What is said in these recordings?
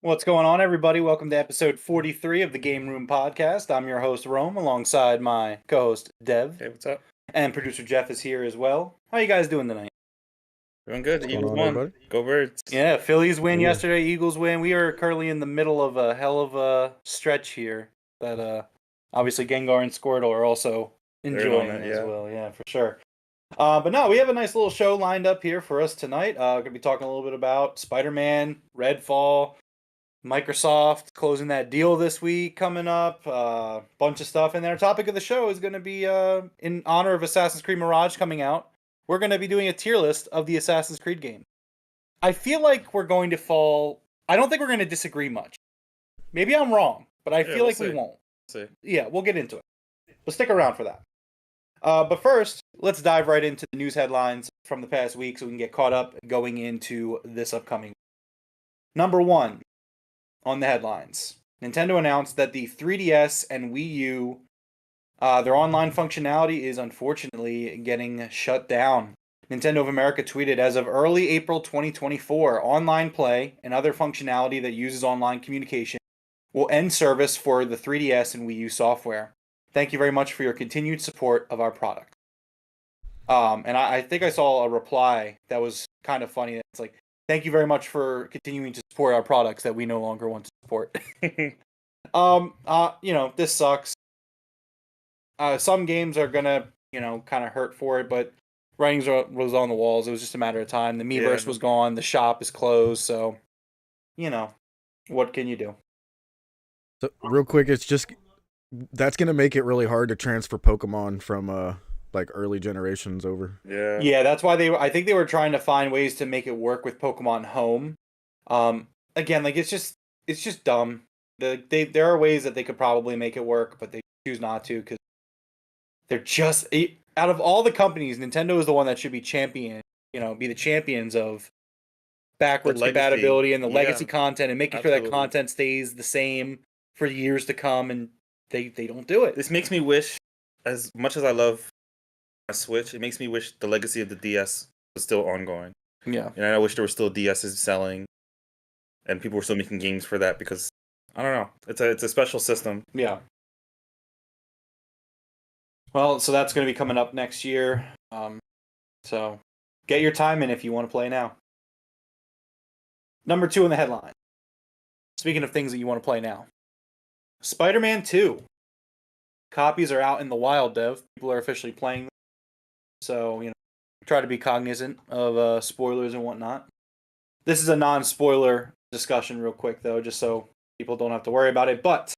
What's going on, everybody? Welcome to episode 43 of the Game Room Podcast. I'm your host, Rome, alongside my co-host, Dev. Hey, what's up? And producer Jeff is here as well. How you guys doing tonight? Doing good. What's Eagles going on, won. everybody? Go Birds. Yeah, Phillies win Yeah. yesterday, Eagles win. We are currently in the middle of a hell of a stretch here that obviously Gengar and Squirtle are also enjoying it, as yeah. well. Yeah, for sure. But no, we have a nice little show lined up here for us tonight. Going to be talking a little bit about Spider-Man, Redfall, Microsoft closing that deal this week coming up, bunch of stuff. And then our topic of the show is going to be in honor of Assassin's Creed Mirage coming out. We're going to be doing a tier list of the Assassin's Creed game. I feel like we're going to fall. I don't think we're going to disagree much. Maybe I'm wrong, but I feel like we won't. See. Yeah, we'll get into it. But stick around for that. But first, let's dive right into the news headlines from the past week so we can get caught up going into this upcoming week. Number one on the headlines. Nintendo announced that the 3DS and Wii U, their online functionality is unfortunately getting shut down. Nintendo of America tweeted, as of early April 2024, online play and other functionality that uses online communication will end service for the 3DS and Wii U software. Thank you very much for your continued support of our product. And I think I saw a reply that was kind of funny. It's like, thank you very much for continuing to support our products that we no longer want to support. This sucks. Some games are gonna, kind of hurt for it, but writings was on the walls. It was just a matter of time. The Miiverse was gone. The shop is closed. So, what can you do? So, real quick, it's just that's gonna make it really hard to transfer Pokemon from like early generations over. Yeah, that's why I think they were trying to find ways to make it work with Pokemon Home. Again, like it's just dumb. There are ways that they could probably make it work, but they choose not to because they're just out of all the companies, Nintendo is the one that should be be the champions of backwards compatibility and the legacy content and making sure that content stays the same for years to come, and they don't do it. This makes me wish, as much as I love my Switch, it makes me wish the legacy of the DS was still ongoing. Yeah. And I wish there were still DSs selling and people were still making games for that because, I don't know, it's a special system. Yeah. Well, so that's going to be coming up next year. So get your time in if you want to play now. Number 2 in the headline. Speaking of things that you want to play now. Spider-Man 2. Copies are out in the wild, Dev. People are officially playing them. So, try to be cognizant of spoilers and whatnot. This is a non-spoiler discussion real quick, though, just so people don't have to worry about it. But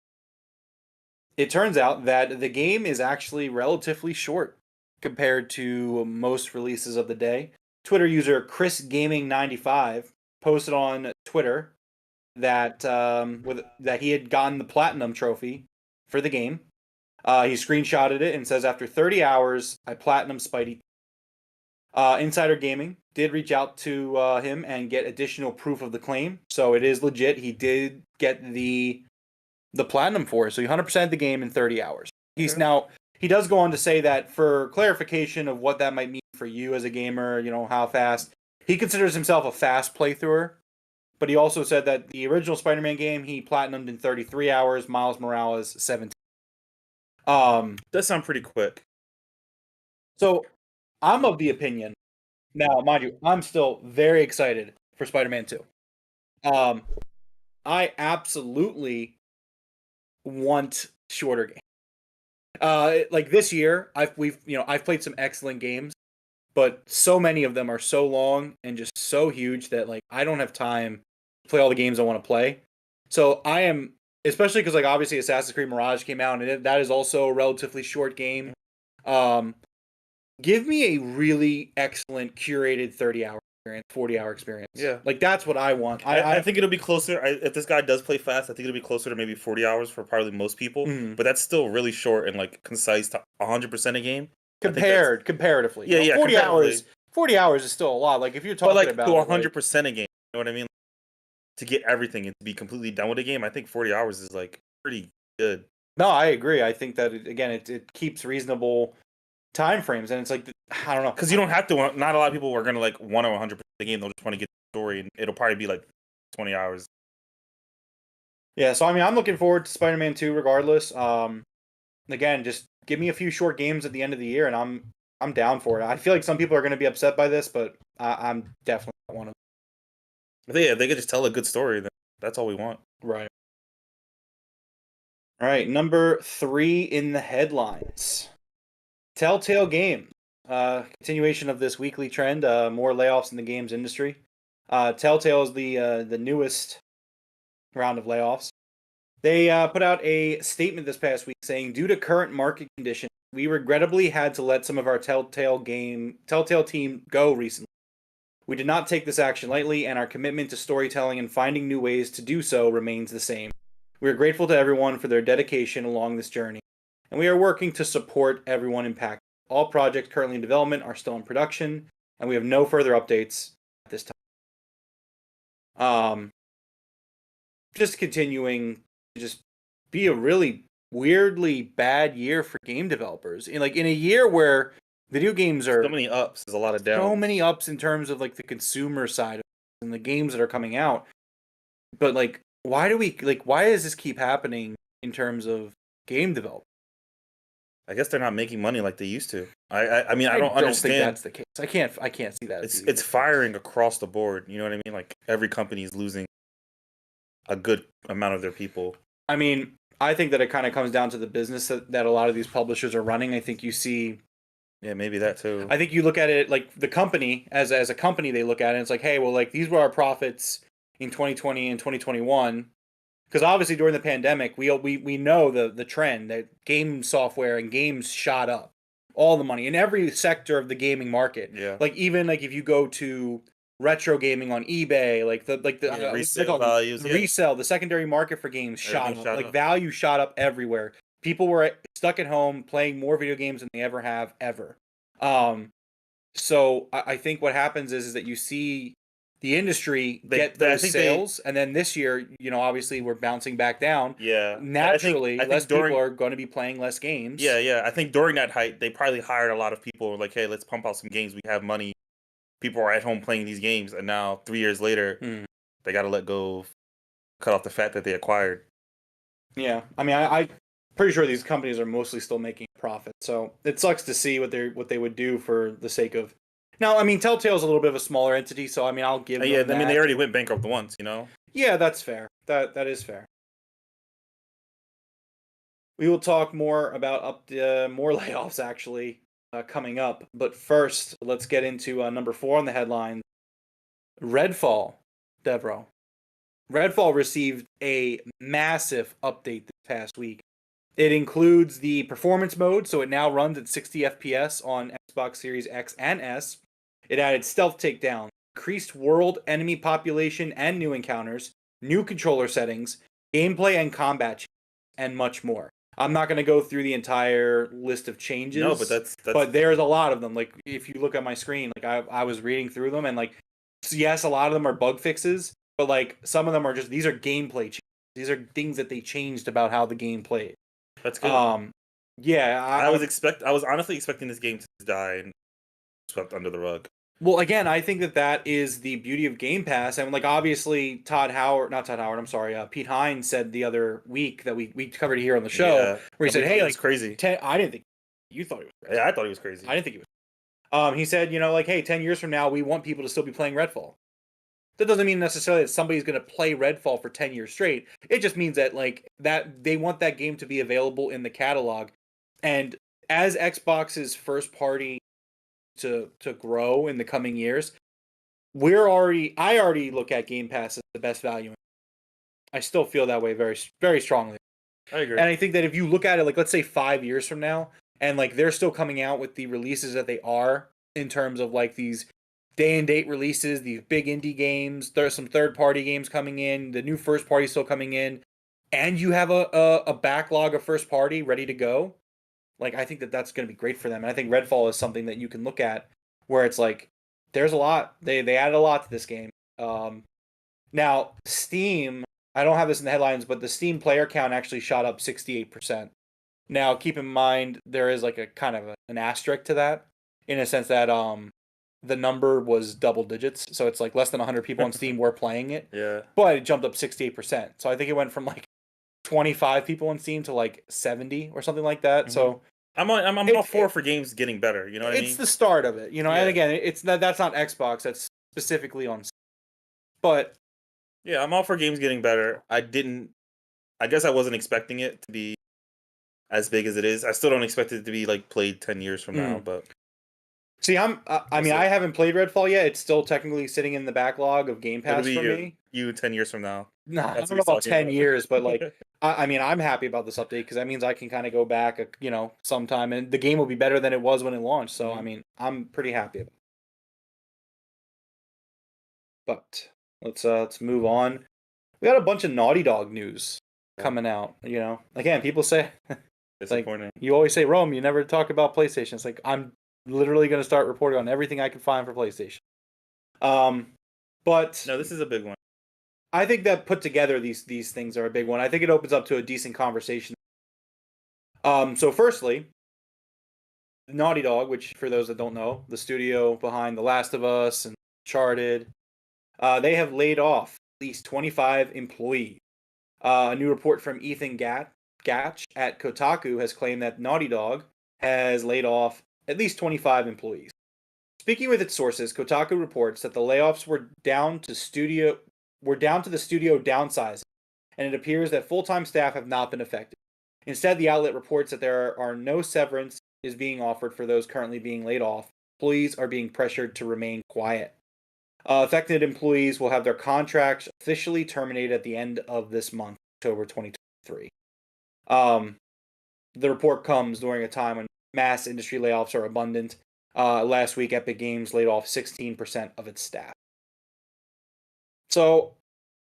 it turns out that the game is actually relatively short compared to most releases of the day. Twitter user ChrisGaming95 posted on Twitter that that he had gotten the Platinum trophy for the game. He screenshotted it and says, after 30 hours, I Platinum Spidey. Insider Gaming did reach out to him and get additional proof of the claim. So it is legit. He did get the Platinum for it. So he 100% the game in 30 hours. He does go on to say that for clarification of what that might mean for you as a gamer, how fast, he considers himself a fast playthrougher. But he also said that the original Spider-Man game, he platinumed in 33 hours, Miles Morales 17. That sounds pretty quick. So I'm of the opinion, now, mind you, I'm still very excited for Spider-Man 2. I absolutely want shorter games. Like this year, I've played some excellent games, but so many of them are so long and just so huge that like I don't have time to play all the games I want to play. So I am, especially because like obviously Assassin's Creed Mirage came out and that is also a relatively short game. Give me a really excellent curated 30-hour experience, 40-hour experience. Yeah. Like that's what I want. I think it'll be closer. If this guy does play fast, I think it'll be closer to maybe 40 hours for probably most people. But that's still really short and like concise to 100% a game. Comparatively. Yeah, 40 hours. 40 hours is still a lot. Like if you're talking about to 100% a game, you know what I mean? To get everything and to be completely done with a game, I think 40 hours is like pretty good. No, I agree. I think that it keeps reasonable time frames, and it's like I don't know, because you don't have to. Not a lot of people are gonna like want to 100% the game. They'll just want to get the story, and it'll probably be like 20 hours. Yeah, so I mean, I'm looking forward to Spider-Man 2 regardless. Again, just give me a few short games at the end of the year, and I'm down for it. I feel like some people are going to be upset by this, but I'm definitely not one of If they could just tell a good story, then that's all we want. them. Right. All right, number 3 in the headlines. Telltale Games. Continuation of this weekly trend. More layoffs in the games industry. Telltale is the newest round of layoffs. They put out a statement this past week saying, due to current market conditions, we regrettably had to let some of our Telltale team go recently. We did not take this action lightly, and our commitment to storytelling and finding new ways to do so remains the same. We are grateful to everyone for their dedication along this journey, and we are working to support everyone impacted. All projects currently in development are still in production, and we have no further updates at this time. Just continuing to just be a really weirdly bad year for game developers. In a year where video games are So many ups, there's a lot of downs. so many ups in terms of like the consumer side of it and the games that are coming out. But like, why does this keep happening in terms of game development? I guess they're not making money like they used to. I mean, I don't think understand. that's the case. I can't see that. It's firing across the board. You know what I mean? Like every company is losing a good amount of their people. I mean, I think that it kind of comes down to the business that a lot of these publishers are running. I think you see. Yeah, maybe that too. I think you look at it like the company as a company. They look at it and it's like, hey, well, like these were our profits in 2020 and 2021. Because obviously during the pandemic, we know the trend that game software and games shot up, all the money in every sector of the gaming market. Yeah. Like even like if you go to retro gaming on eBay, like the resale values, resale, the secondary market for games shot up. Like up. value shot up everywhere. People were stuck at home playing more video games than they ever have ever. So I think what happens is that you see the industry get those sales, and then this year, obviously we're bouncing back down. Yeah, naturally, I think less people are going to be playing less games. Yeah. I think during that height, they probably hired a lot of people. Like, hey, let's pump out some games. We have money. People are at home playing these games, and now 3 years later, they got to let go, cut off the fat that they acquired. Yeah, I mean, I'm pretty sure these companies are mostly still making a profit, so it sucks to see what they would do for the sake of. Now, I mean, Telltale's a little bit of a smaller entity, so I mean, I'll give them I mean, that. they already went bankrupt once, Yeah, that's fair. That is fair. We will talk more about more layoffs actually coming up, but first, let's get into number 4 on the headline. Redfall, Devroro. Redfall received a massive update this past week. It includes the performance mode, so it now runs at 60 FPS on Xbox Series X and S. It added stealth takedown, increased world enemy population and new encounters, new controller settings, gameplay and combat changes, and much more. I'm not going to go through the entire list of changes. No, but but there's a lot of them. Like if you look at my screen, like I was reading through them, and like yes, a lot of them are bug fixes, but like some of them are these are gameplay changes. These are things that they changed about how the game played. That's good. Yeah, I was honestly expecting this game to die and swept under the rug. Well, again, I think that is the beauty of Game Pass, and like obviously Pete Hines said the other week that we covered it here on the show, where he said, "Hey, like crazy." I didn't think you thought he was crazy. Yeah, I thought he was crazy. I didn't think he was. He said, like, hey, 10 years from now, we want people to still be playing Redfall. That doesn't mean necessarily that somebody's going to play Redfall for 10 years straight. It just means that like that they want that game to be available in the catalog, and as Xbox's first party to grow in the coming years, I already look at Game Pass as the best value. I still feel that way very, very strongly. I agree. And I think that if you look at it, like, let's say 5 years from now, and like they're still coming out with the releases that they are in terms of like these day and date releases, these big indie games, there's some third party games coming in, the new first party still coming in, and you have a backlog of first party ready to go. Like, I think that's going to be great for them. And I think Redfall is something that you can look at where it's like, there's a lot. They added a lot to this game. Now, Steam, I don't have this in the headlines, but the Steam player count actually shot up 68%. Now, keep in mind, there is like a kind of an asterisk to that, in a sense that the number was double digits. So it's like less than 100 people on Steam were playing it. Yeah. But it jumped up 68%. So I think it went from like 25 people on Steam to like 70 or something like that. So I'm all for games getting better. You know what I mean? It's the start of it, you know. Yeah. And again, that's not Xbox. That's specifically on. But yeah, I'm all for games getting better. I guess I wasn't expecting it to be as big as it is. I still don't expect it to be like played 10 years from now. But see, I haven't played Redfall yet. It's still technically sitting in the backlog of Game Pass for me. You 10 years from now. Nah, I don't know about 10 years, but like, I'm happy about this update because that means I can kind of go back, sometime, and the game will be better than it was when it launched. So, I'm pretty happy about it. But let's move on. We got a bunch of Naughty Dog news coming out. Again, people say, like, you always say, Rome, you never talk about PlayStation. It's like I'm literally going to start reporting on everything I can find for PlayStation. But no, this is a big one. I think that put together these things are a big one. I think it opens up to a decent conversation. So firstly, Naughty Dog, which for those that don't know, the studio behind The Last of Us and Uncharted, they have laid off at least 25 employees. A new report from Ethan Gatch at Kotaku has claimed that Naughty Dog has laid off at least 25 employees. Speaking with its sources, Kotaku reports that the layoffs were down to the studio downsizing, and it appears that full-time staff have not been affected. Instead, the outlet reports that there are no severance is being offered for those currently being laid off. Employees are being pressured to remain quiet. Affected employees will have their contracts officially terminated at the end of this month, October 2023. The report comes during a time when mass industry layoffs are abundant. Last week, Epic Games laid off 16% of its staff. So,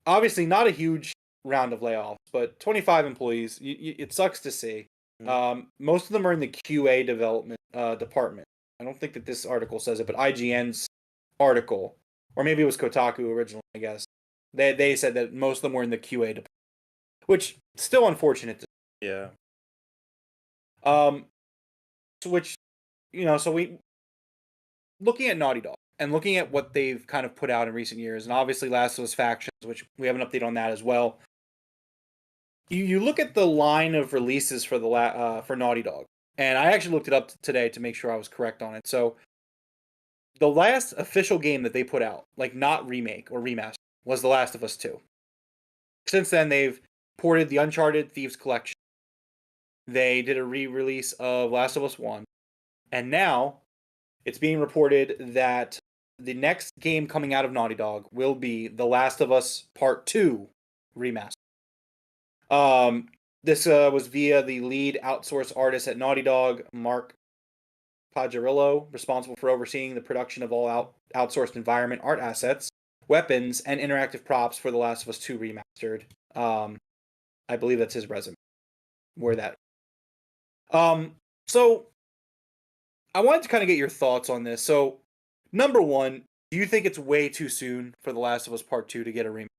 obviously not a huge round of layoffs, but 25 employees, it sucks to see. Most of them are in the QA development department. I don't think that this article says it, but IGN's article, or maybe it was Kotaku originally, I guess, they said that most of them were in the QA department, which still unfortunate to see. Yeah. So we looking at Naughty Dog and looking at what they've kind of put out in recent years, and obviously Last of Us Factions, which we have an update on that as well. You look at the line of releases for for Naughty Dog, and I actually looked it up today to make sure I was correct on it. So the last official game that they put out, like not remake or remaster, was The Last of Us 2. Since then, they've ported the Uncharted Thieves Collection. They did a re-release of Last of Us 1. And now, it's being reported that the next game coming out of Naughty Dog will be The Last of Us Part 2 remaster. This was via the lead outsource artist at Naughty Dog, Mark Pajarillo, responsible for overseeing the production of all outsourced environment art assets, weapons, and interactive props for The Last of Us 2 remastered. I believe that's his resume. So I wanted to kind of get your thoughts on this. So, number one, do you think it's way too soon for The Last of Us Part 2 to get a remake?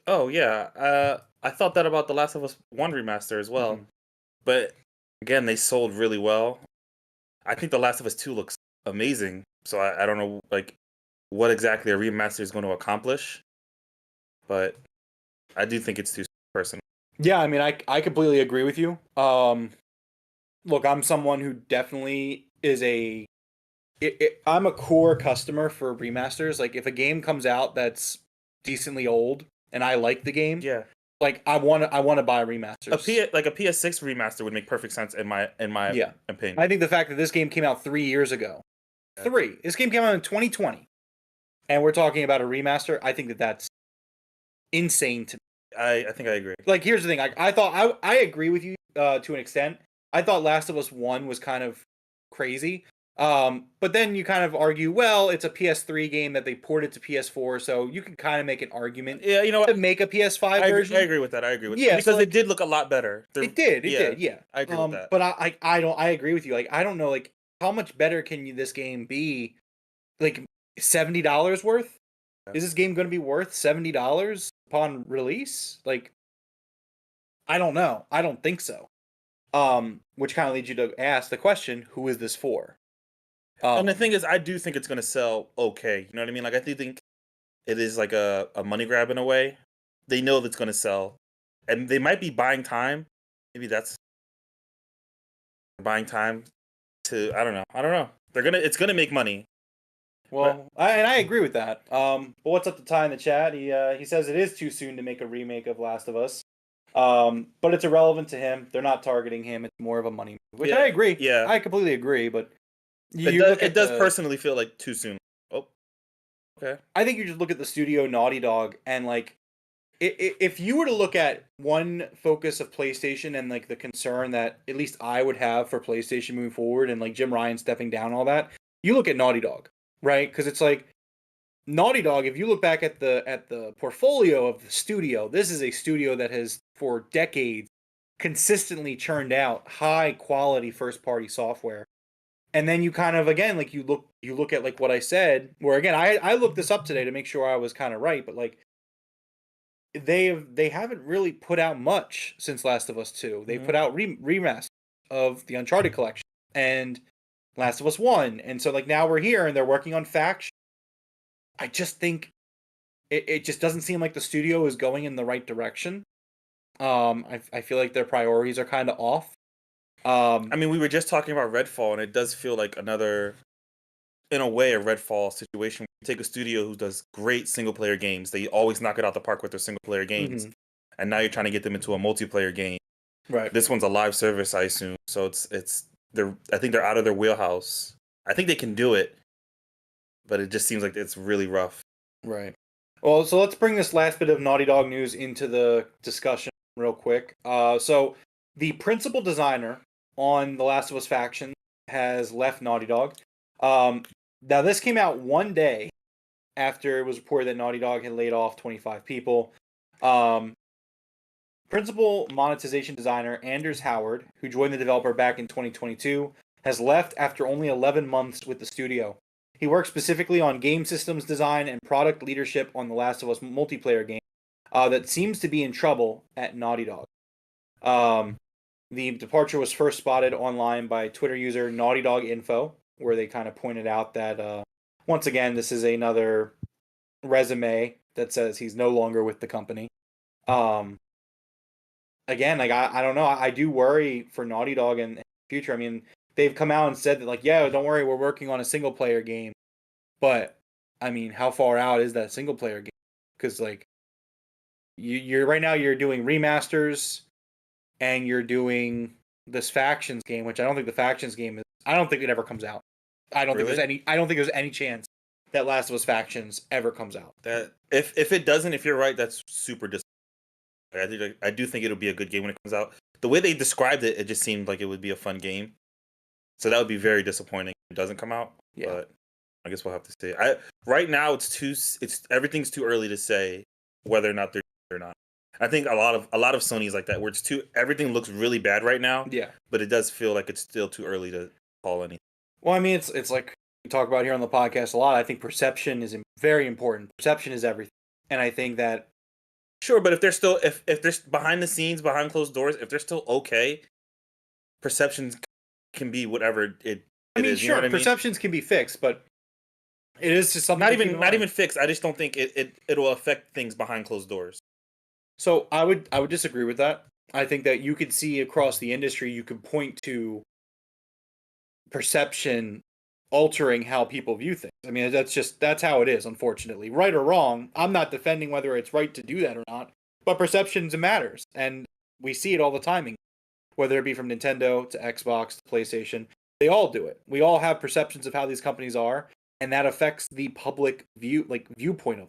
Oh, yeah. I thought that about The Last of Us 1 remaster as well. But, again, they sold really well. I think The Last of Us 2 looks amazing. So I don't know, like, what exactly a remaster is going to accomplish. But I do think it's too soon, personally. Yeah, I mean, I completely agree with you. Look, I'm someone who definitely is I'm a core customer for remasters. Like, if a game comes out that's decently old and I like the game, yeah, like I want to buy remasters. A PS6 remaster would make perfect sense in my opinion. I think the fact that this game came out 3 years ago, this game came out in 2020, and we're talking about a remaster. I think that's insane to me. I think I agree. Like, here's the thing. I thought I agree with you to an extent. I thought Last of Us 1 was kind of crazy. But then you kind of argue, well, it's a PS3 game that they ported to PS4, so you can kind of make an argument to make a PS5 version. I agree with that. Yeah, because it did look a lot better. It did, yeah. I agree with that. But I agree with you. Like, I don't know, like, how much better can this game be? Like, $70 worth? Yeah. Is this game going to be worth $70 upon release? Like, I don't know. I don't think so. Which kind of leads you to ask the question, who is this for? And the thing is, I do think it's gonna sell okay. You know what I mean? Like I do think it is like a money grab in a way. They know that's gonna sell, and they might be buying time. Maybe that's buying time to I don't know. I don't know. It's gonna make money. Well, I agree with that. But what's up to Ty in the chat? He says it is too soon to make a remake of Last of Us. But it's irrelevant to him. They're not targeting him. It's more of a money move, which I agree. Yeah, I completely agree. But it does personally feel like too soon. Oh, okay. I think you just look at the studio Naughty Dog and like, if you were to look at one focus of PlayStation and like the concern that at least I would have for PlayStation moving forward and like Jim Ryan stepping down, all that, you look at Naughty Dog, right? Because it's like Naughty Dog. If you look back at the portfolio of the studio, this is a studio that has for decades consistently churned out high quality first party software. And then you kind of again like you look at like what I said, where again I looked this up today to make sure I was kind of right, but like they haven't really put out much since Last of Us 2. They put out remasters of the Uncharted collection and Last of Us 1. And so like now we're here and they're working on Faction. I just think it just doesn't seem like the studio is going in the right direction. I feel like their priorities are kind of off. I mean, we were just talking about Redfall, and it does feel like another, in a way, a Redfall situation. You take a studio who does great single player games. They always knock it out the park with their single player games. And now you're trying to get them into a multiplayer game. Right. This one's a live service, I assume. So I think they're out of their wheelhouse. I think they can do it, but it just seems like it's really rough. Right. Well, so let's bring this last bit of Naughty Dog news into the discussion real quick. So the principal designer on The Last of Us Faction has left Naughty Dog. Now, this came out one day after it was reported that Naughty Dog had laid off 25 people. Principal monetization designer Anders Howard, who joined the developer back in 2022, has left after only 11 months with the studio. He worked specifically on game systems design and product leadership on The Last of Us multiplayer game that seems to be in trouble at Naughty Dog. The departure was first spotted online by Twitter user Naughty Dog Info, where they kind of pointed out that, once again, this is another resume that says he's no longer with the company. Again, like, I don't know. I do worry for Naughty Dog in the future. I mean, they've come out and said that, like, yeah, don't worry, we're working on a single player game. But, I mean, how far out is that single player game? Because, like, you're right now you're doing remasters and you're doing this Factions game, which I don't think the Factions game is. I don't think it ever comes out. I don't think there's any chance that Last of Us Factions ever comes out. That if it doesn't, if you're right, that's super disappointing. I do think it'll be a good game when it comes out. The way they described it, it just seemed like it would be a fun game. So that would be very disappointing if it doesn't come out. Yeah. But I guess we'll have to see. Right now everything's too early to say whether or not they're or not. I think a lot of Sony's like that, where everything looks really bad right now. Yeah. But it does feel like it's still too early to call anything. Well, I mean, it's like we talk about here on the podcast a lot. I think perception is very important. Perception is everything, and I think that. Sure, but if they're still if they're behind the scenes, behind closed doors, if they're still okay, perceptions can be whatever it is. Sure, perceptions can be fixed, but it is just something. Not even fixed. I just don't think it'll affect things behind closed doors. So I would disagree with that. I think that you could see across the industry, you could point to perception altering how people view things. I mean, that's how it is, unfortunately. Right or wrong, I'm not defending whether it's right to do that or not, but perceptions matters, and we see it all the time, whether it be from Nintendo to Xbox to PlayStation. They all do it. We all have perceptions of how these companies are, and that affects the public viewpoint of them.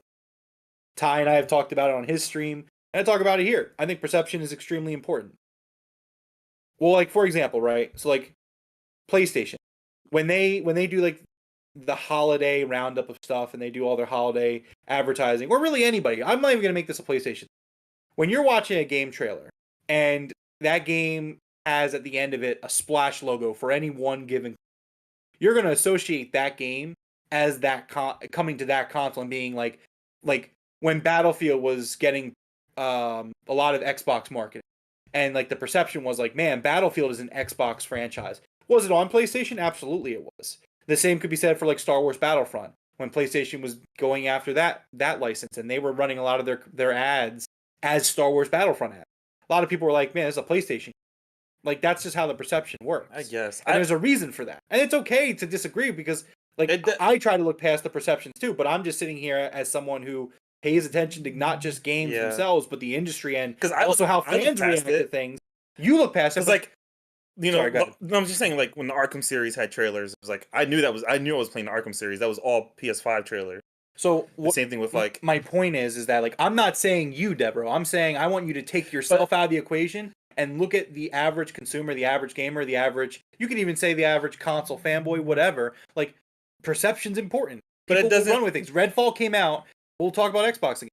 Ty and I have talked about it on his stream, and I talk about it here. I think perception is extremely important. Well, like, for example, right? So, like, PlayStation, when they do, like, the holiday roundup of stuff, and they do all their holiday advertising, or really anybody, I'm not even going to make this a PlayStation. When you're watching a game trailer, and that game has, at the end of it, a splash logo for any one given, you're going to associate that game as that coming to that console and being like when Battlefield was getting a lot of Xbox marketing, and like the perception was like, man, Battlefield is an Xbox franchise. Was it on PlayStation? Absolutely it was. The same could be said for like Star Wars Battlefront when PlayStation was going after that license, and they were running a lot of their ads as Star Wars Battlefront ads. A lot of people were like, "Man, it's a PlayStation." Like that's just how the perception works. I guess. And there's a reason for that, and it's okay to disagree because like I try to look past the perceptions too. But I'm just sitting here as someone who pays attention to not just games themselves, but the industry and also how fans react to things. You look past it, like. You know, sorry, no, I'm just saying, like when the Arkham series had trailers, it was like I knew I was playing the Arkham series. That was all PS5 trailer. So the same thing with like my point is that like I'm not saying you, Devroro. I'm saying I want you to take yourself out of the equation and look at the average consumer, the average gamer, the average. You can even say the average console fanboy, whatever. Like perception's important. People but it doesn't run with things. Redfall came out. We'll talk about Xbox again.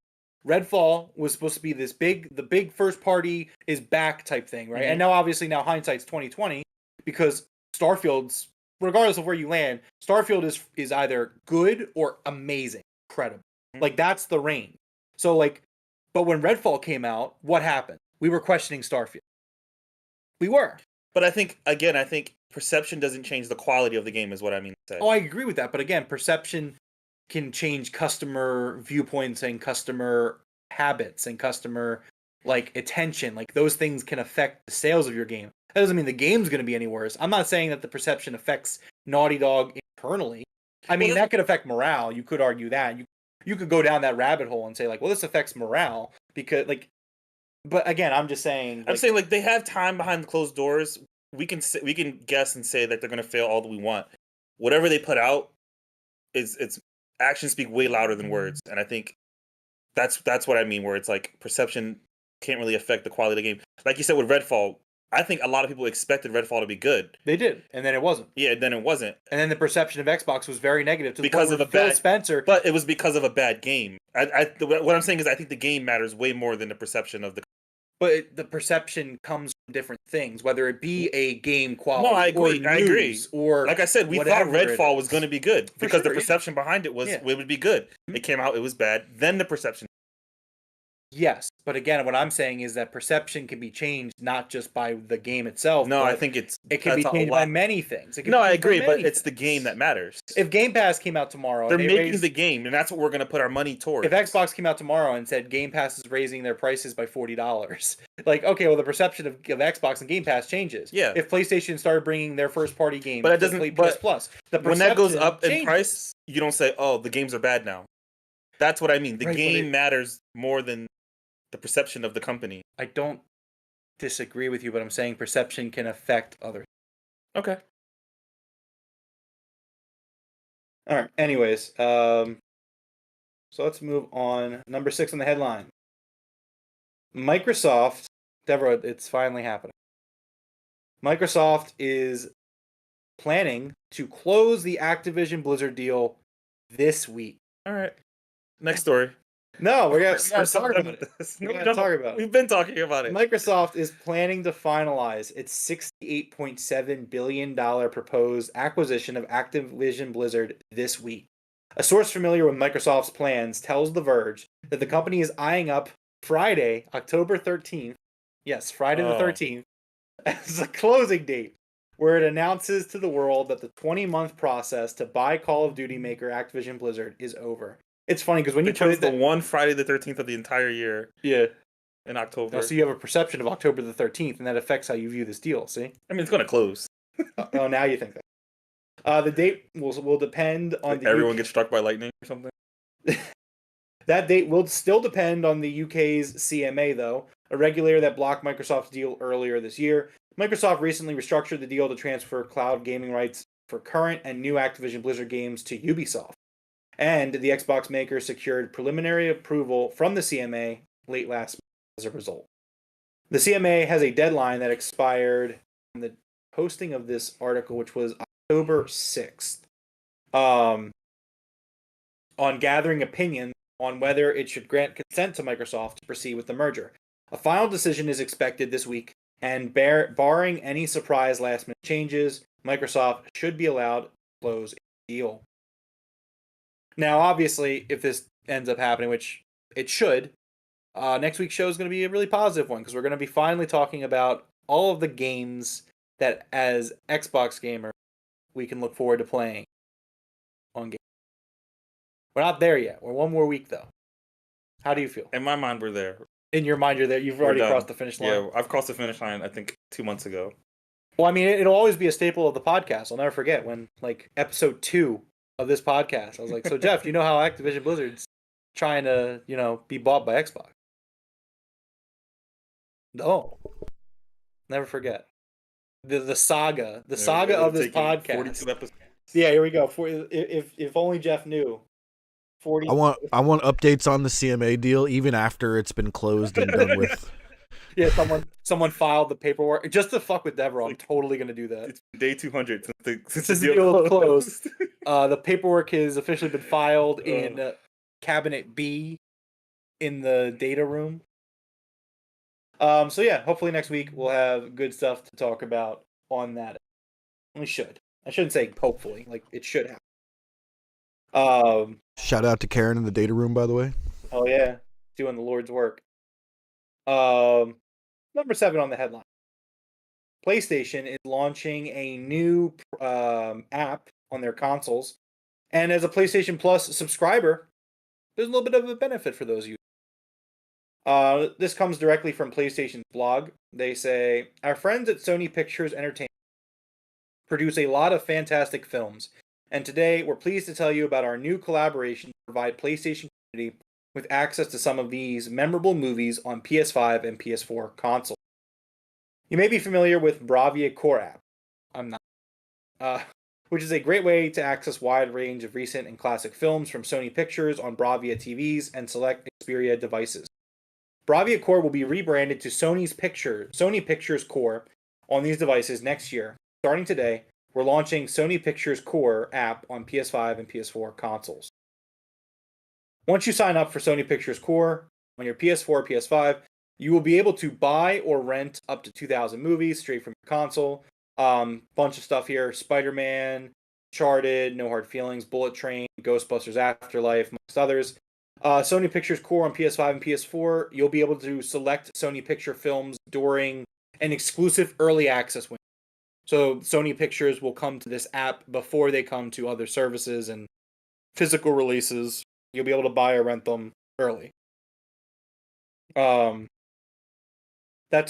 Redfall was supposed to be the big first party is back type thing, right? And now obviously hindsight's 2020 because Starfield's, regardless of where you land, Starfield is either good or amazing, incredible. Like that's the range. So like, but when Redfall came out, what happened? We were questioning Starfield. We were. But I think perception doesn't change the quality of the game, is what I mean to say. Oh, I agree with that. But again, perception can change customer viewpoints and customer habits and customer like attention. Like those things can affect the sales of your game. That doesn't mean the game's going to be any worse. I'm not saying that the perception affects Naughty Dog internally. I mean, that could affect morale. You could argue that. You could go down that rabbit hole and say like, well, this affects morale because like. But again, I'm just saying. I'm saying like they have time behind the closed doors. We can guess and say that they're going to fail all that we want. Whatever they put out it's actions speak way louder than words, and I think that's what I mean. Where it's like perception can't really affect the quality of the game. Like you said with Redfall, I think a lot of people expected Redfall to be good. They did, and then it wasn't. Yeah, then it wasn't. And then the perception of Xbox was very negative to because of Phil Spencer. But it was because of a bad game. What I'm saying is I think the game matters way more than the perception of the. But the perception comes from different things, whether it be a game quality. No, I agree. Or I agree. Or like I said, we thought Redfall was going to be good because the perception behind it was it would be good. It came out, it was bad. Then the perception. Yes, but again, what I'm saying is that perception can be changed not just by the game itself. No, I think it can be changed by many things. No, I agree, but it's the game that matters. If Game Pass came out tomorrow, they're making the game, and that's what we're going to put our money towards. If Xbox came out tomorrow and said Game Pass is raising their prices by $40, like okay, well the perception of Xbox and Game Pass changes. Yeah. If PlayStation started bringing their first party games, but it doesn't. PS Plus, when that goes up in price, you don't say, "Oh, the games are bad now." That's what I mean. The game matters more than the perception of the company. I don't disagree with you, but I'm saying perception can affect others. Okay. All right. Anyways, so let's move on. Number 6 on the headline. Microsoft, Deborah, it's finally happening. Microsoft is planning to close the Activision Blizzard deal this week. All right. Next story. No, we're going to talk about it. We've been talking about it. Microsoft is planning to finalize its $68.7 billion proposed acquisition of Activision Blizzard this week. A source familiar with Microsoft's plans tells The Verge that the company is eyeing up Friday, October 13th. Yes, Friday the 13th as a closing date, where it announces to the world that the 20-month process to buy Call of Duty maker Activision Blizzard is over. It's funny because when you put it the one Friday the 13th of the entire year. Yeah. In October. So you have a perception of October the 13th, and that affects how you view this deal, see? I mean, it's going to close. Oh, now you think that. The date will depend on everyone gets struck by lightning or something? That date will still depend on the UK's CMA, though, a regulator that blocked Microsoft's deal earlier this year. Microsoft recently restructured the deal to transfer cloud gaming rights for current and new Activision Blizzard games to Ubisoft. And the Xbox maker secured preliminary approval from the CMA late last month as a result. The CMA has a deadline that expired on the posting of this article, which was October 6th, on gathering opinion on whether it should grant consent to Microsoft to proceed with the merger. A final decision is expected this week, and barring any surprise last-minute changes, Microsoft should be allowed to close a deal. Now, obviously, if this ends up happening, which it should, next week's show is going to be a really positive one because we're going to be finally talking about all of the games that, as Xbox gamer, we can look forward to playing on game. We're not there yet. We're one more week though. How do you feel? In my mind, we're there. In your mind, you're there. You've We're already done. crossed the finish line. Yeah, I've crossed the finish line, I think, 2 months ago. Well, I mean, it'll always be a staple of the podcast. I'll never forget when, like, episode 2 of this podcast, I was like, so Jeff, you know how Activision Blizzard's trying to, be bought by Xbox? No. Never forget. The saga. The saga of this podcast. 42 episodes. Yeah, here we go. If only Jeff knew. 40. I want updates on the CMA deal even after it's been closed and done with. Yeah, someone filed the paperwork just to fuck with Devroro. I'm totally gonna do that. It's day 200 since the deal is closed. The paperwork has officially been filed in Cabinet B in the data room. So yeah, hopefully next week we'll have good stuff to talk about on that. We should. I shouldn't say hopefully. Like it should happen. Shout out to Karen in the data room, by the way. Oh yeah, doing the Lord's work. Number 7 on the headline. PlayStation is launching a new app on their consoles, and as a PlayStation Plus subscriber, there's a little bit of a benefit for those users. This comes directly from PlayStation's blog. They say, our friends at Sony Pictures Entertainment produce a lot of fantastic films, and today we're pleased to tell you about our new collaboration to provide PlayStation community with access to some of these memorable movies on PS5 and PS4 consoles. You may be familiar with Bravia Core app. I'm not. Which is a great way to access wide range of recent and classic films from Sony Pictures on Bravia TVs and select Xperia devices. Bravia Core will be rebranded to Sony Pictures Core on these devices next year. Starting today, we're launching Sony Pictures Core app on PS5 and PS4 consoles. Once you sign up for Sony Pictures Core on your PS4 or PS5, you will be able to buy or rent up to 2,000 movies straight from your console. Bunch of stuff here: Spider-Man, Uncharted, No Hard Feelings, Bullet Train, Ghostbusters Afterlife, amongst others. Sony Pictures Core on PS5 and PS4, you'll be able to select Sony Picture films during an exclusive early access window. So Sony Pictures will come to this app before they come to other services and physical releases. You'll be able to buy or rent them early. That's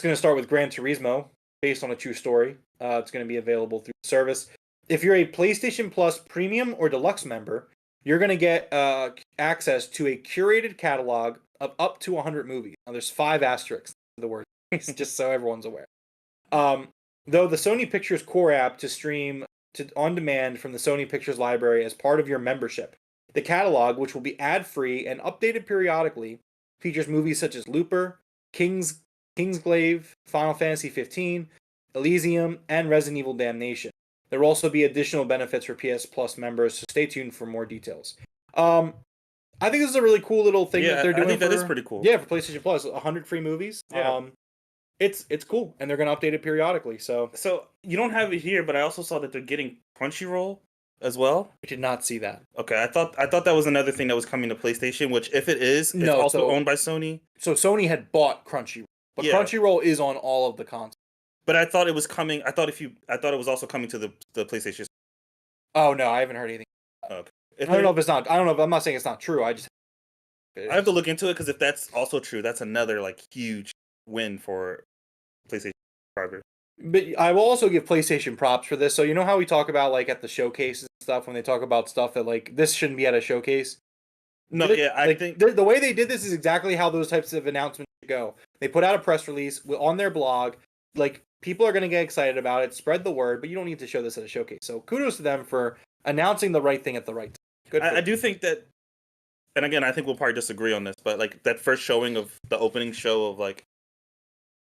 going to start with Gran Turismo, based on a true story. It's going to be available through the service. If you're a PlayStation Plus Premium or Deluxe member, you're going to get access to a curated catalog of up to 100 movies. Now, there's 5 asterisks to the word, just so everyone's aware. Though the Sony Pictures Core app to stream on demand from the Sony Pictures library as part of your membership. The catalog, which will be ad-free and updated periodically, features movies such as Looper, Kingsglaive, Final Fantasy 15, Elysium, and Resident Evil Damnation. There will also be additional benefits for PS Plus members, so stay tuned for more details. I think this is a really cool little thing that they're doing. I think that is pretty cool. Yeah, for PlayStation Plus, 100 free movies. Yeah. It's cool, and they're going to update it periodically. So you don't have it here, but I also saw that they're getting Crunchyroll as well. I did not see that. Okay, I thought that was another thing that was coming to PlayStation, which if it is, it's also owned by Sony. So Sony had bought Crunchyroll, but Crunchyroll is on all of the consoles. But I thought it was coming. I thought it was also coming to the PlayStation. Oh no, I haven't heard anything. Okay. I don't know if it's not. I don't know. I'm not saying it's not true. I have to look into it because if that's also true, that's another huge win for PlayStation subscribers. But I will also give PlayStation props for this. So you know how we talk about at the showcases and stuff when they talk about stuff that this shouldn't be at a showcase. No, I think the way they did this is exactly how those types of announcements should go. They put out a press release on their blog. People are going to get excited about it, spread the word, but you don't need to show this at a showcase. So kudos to them for announcing the right thing at the right time. Good. I do think that, and again, I think we'll probably disagree on this, but that first showing of the opening show of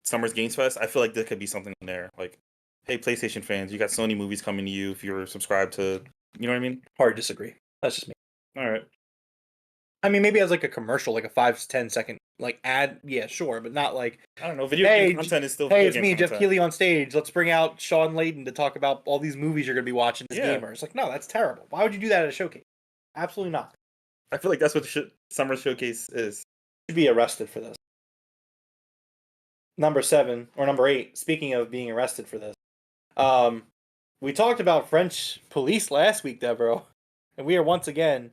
Summer's Games Fest, I feel like there could be something in there. Hey, PlayStation fans, you got Sony movies coming to you if you're subscribed to, you know what I mean? Hard to disagree. That's just me. All right. I mean, maybe as a commercial, a 5-10 second ad. Yeah, sure, but not I don't know. Video game content is still. Hey, it's me, Jeff Keighley, on stage. Let's bring out Sean Layden to talk about all these movies you're going to be watching as gamers. No, that's terrible. Why would you do that at a showcase? Absolutely not. I feel like that's what Summer Showcase is. You should be arrested for this. Number 8. Speaking of being arrested for this, we talked about French police last week, Devroro. and we are once again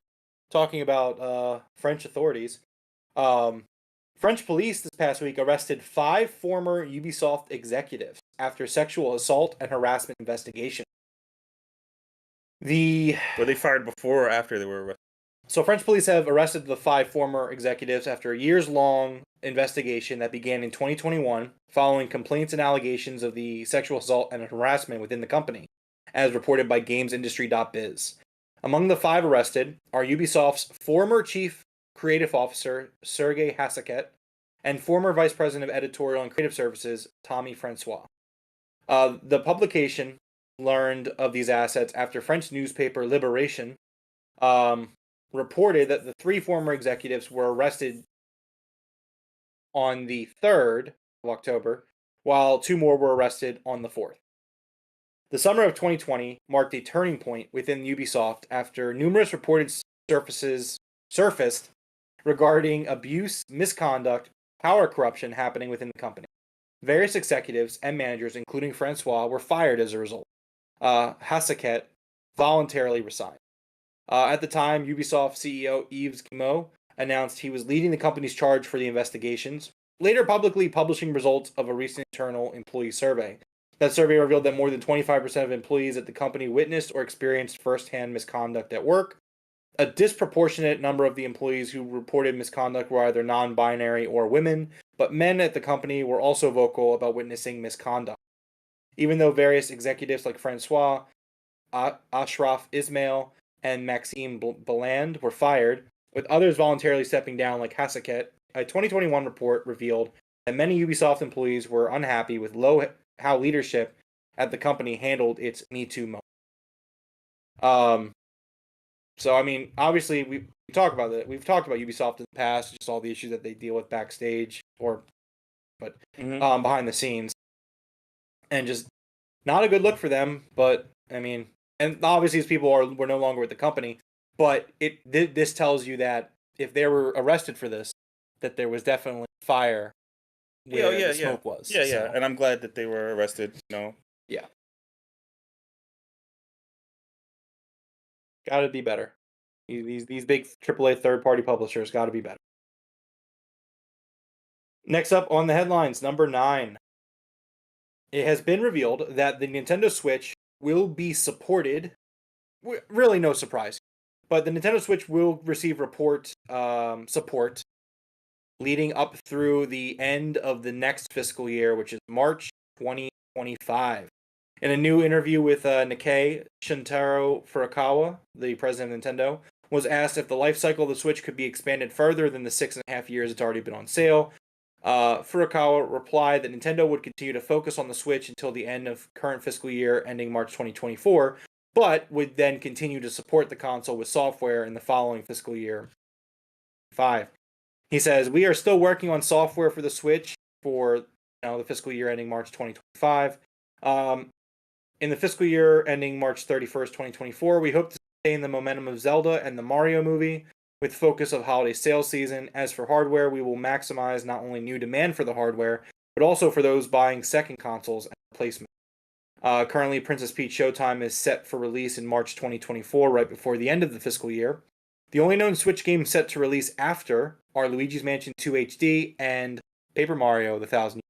talking about French authorities. French police this past week arrested 5 former Ubisoft executives after sexual assault and harassment investigation. Were they fired before or after they were arrested? So French police have arrested the 5 former executives after a years-long investigation that began in 2021 following complaints and allegations of the sexual assault and harassment within the company, as reported by GamesIndustry.biz. Among the 5 arrested are Ubisoft's former chief creative officer, Sergei Hasaket, and former vice president of editorial and creative services, Tommy Francois. The publication learned of these assets after French newspaper Liberation reported that the 3 former executives were arrested on the 3rd of October, while 2 more were arrested on the 4th. The summer of 2020 marked a turning point within Ubisoft after numerous reported surfaced regarding abuse, misconduct, power corruption happening within the company. Various executives and managers, including Francois, were fired as a result. Hasaket voluntarily resigned. At the time, Ubisoft CEO Yves Guillemot announced he was leading the company's charge for the investigations, later publicly publishing results of a recent internal employee survey. That survey revealed that more than 25% of employees at the company witnessed or experienced first-hand misconduct at work. A disproportionate number of the employees who reported misconduct were either non-binary or women, but men at the company were also vocal about witnessing misconduct. Even though various executives like Francois, Ashraf Ismail, and Maxime Balland were fired, with others voluntarily stepping down like Hasaket, a 2021 report revealed that many Ubisoft employees were unhappy with how leadership at the company handled its Me Too moment. So, I mean, obviously, we've talked about Ubisoft in the past, just all the issues that they deal with backstage behind the scenes. And just not a good look for them, but, I mean, and obviously these people were no longer with the company, but this tells you that if they were arrested for this, that there was definitely fire where the smoke was. Yeah, and I'm glad that they were arrested, Yeah. Gotta be better. These big AAA third-party publishers gotta be better. Next up on the headlines, number 9. It has been revealed that the Nintendo Switch will be supported. Really no surprise. But the Nintendo Switch will receive support leading up through the end of the next fiscal year, which is March 2025. In a new interview with Nikkei, Shuntaro Furukawa, the president of Nintendo, was asked if the life cycle of the Switch could be expanded further than the 6.5 years it's already been on sale. Furukawa replied that Nintendo would continue to focus on the Switch until the end of current fiscal year ending March 2024, but would then continue to support the console with software in the following fiscal year 5. He says, "We are still working on software for the Switch for the fiscal year ending March 2025. In the fiscal year ending March 31st, 2024, we hope to sustain the momentum of Zelda and the Mario movie with focus of holiday sales season. As for hardware, we will maximize not only new demand for the hardware, but also for those buying second consoles and replacement. Currently, Princess Peach Showtime is set for release in March 2024, right before the end of the fiscal year. The only known Switch games set to release after are Luigi's Mansion 2 HD and Paper Mario: The Thousand Years.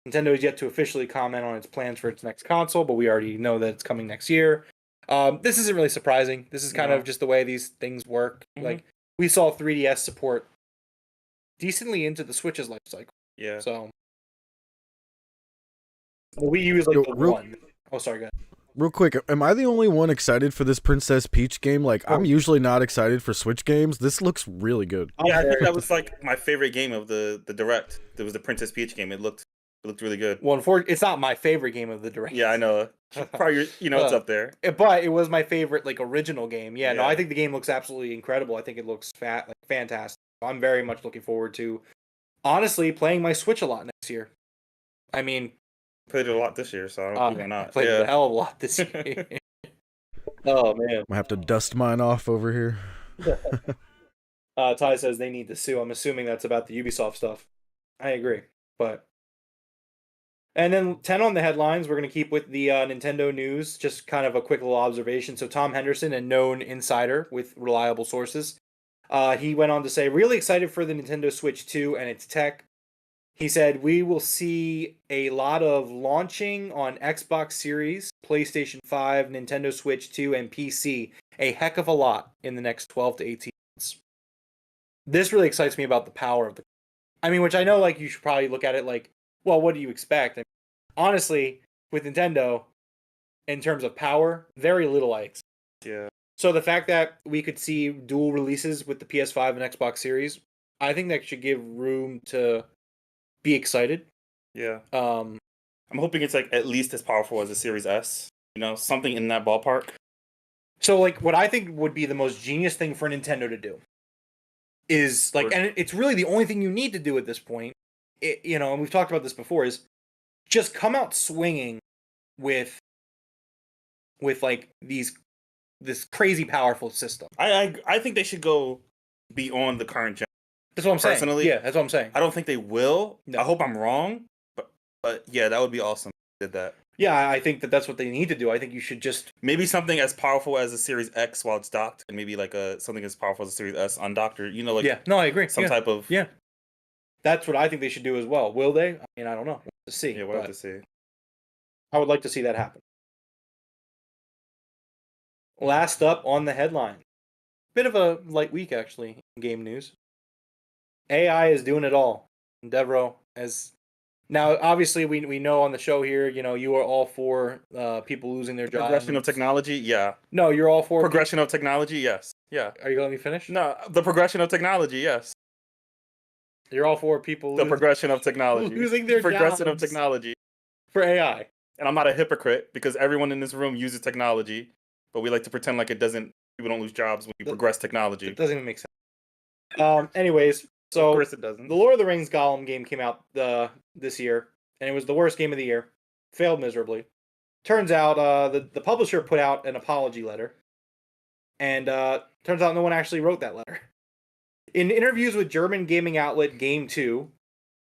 Nintendo is yet to officially comment on its plans for its next console, but we already know that it's coming next year. This isn't really surprising. This is kind of just the way these things work. Mhm. Like, we saw 3DS support decently into the Switch's life cycle. Yeah. So, well, Wii U is like one. Oh, sorry, go ahead. Real quick, am I the only one excited for this Princess Peach game? Like, I'm usually not excited for Switch games. This looks really good. Yeah, I think that was like my favorite game of the Direct. It was the Princess Peach game. It looked really good. Well, it's not my favorite game of the Direct. Yeah, I know. Probably, it's up there. But it was my favorite, original game. Yeah, no, Yeah. I think the game looks absolutely incredible. I think it looks fantastic. I'm very much looking forward to, honestly, playing my Switch a lot next year. I mean, Played it a lot this year, so I don't see why I not. played a hell of a lot this year. Oh, man. I have to dust mine off over here. Ty says they need to sue. I'm assuming that's about the Ubisoft stuff. I agree, but And then 10 on the headlines, we're going to keep with the Nintendo news, just kind of a quick little observation. So Tom Henderson, a known insider with reliable sources, he went on to say, really excited for the Nintendo Switch 2 and its tech. He said, we will see a lot of launching on Xbox Series, PlayStation 5, Nintendo Switch 2, and PC. A heck of a lot in the next 12 to 18 months. This really excites me about the power of the... I mean, which I know, like, you should probably look at it like, well, what do you expect? I mean, honestly, with Nintendo, in terms of power, very little I expect. Yeah. So the fact that we could see dual releases with the PS5 and Xbox Series, I think that should give room to be excited. Yeah. Um, I'm hoping it's like at least as powerful as the Series S. You know, something in that ballpark. So like what I think would be the most genius thing for Nintendo to do is like, and it's really the only thing you need to do at this point. You know, and we've talked about this before, is just come out swinging with like this crazy powerful system. I think they should go beyond the current gen. That's what I'm saying. Personally, Yeah, that's what I'm saying. I don't think they will. No. I hope I'm wrong, but yeah, that would be awesome if they did that. Yeah, I think that's what they need to do. I think you should just maybe something as powerful as a Series X while it's docked, and maybe like something as powerful as a Series S undocked, or like yeah. No, I agree. some type of That's what I think they should do as well. Will they? I mean, I don't know. We'll have to see. Yeah, we'll have to see. I would like to see that happen. Last up on the headline. Bit of a light week, actually, in game news. AI is doing it all. Devroro has... Now, obviously, we know on the show here, you are all for people losing their jobs. Progression of technology, yeah. No, you're all for... Progression of technology, yes. Yeah. Are you going to let me finish? No, the progression of technology, yes. You're all for people... The progression of technology. Losing their progression jobs of technology. For AI. And I'm not a hypocrite, because everyone in this room uses technology, but we like to pretend like people don't lose jobs when you progress technology. It doesn't even make sense. Anyways, so of course it doesn't. The Lord of the Rings Gollum game came out this year, and it was the worst game of the year. Failed miserably. Turns out the publisher put out an apology letter, and turns out no one actually wrote that letter. In interviews with German gaming outlet Game2,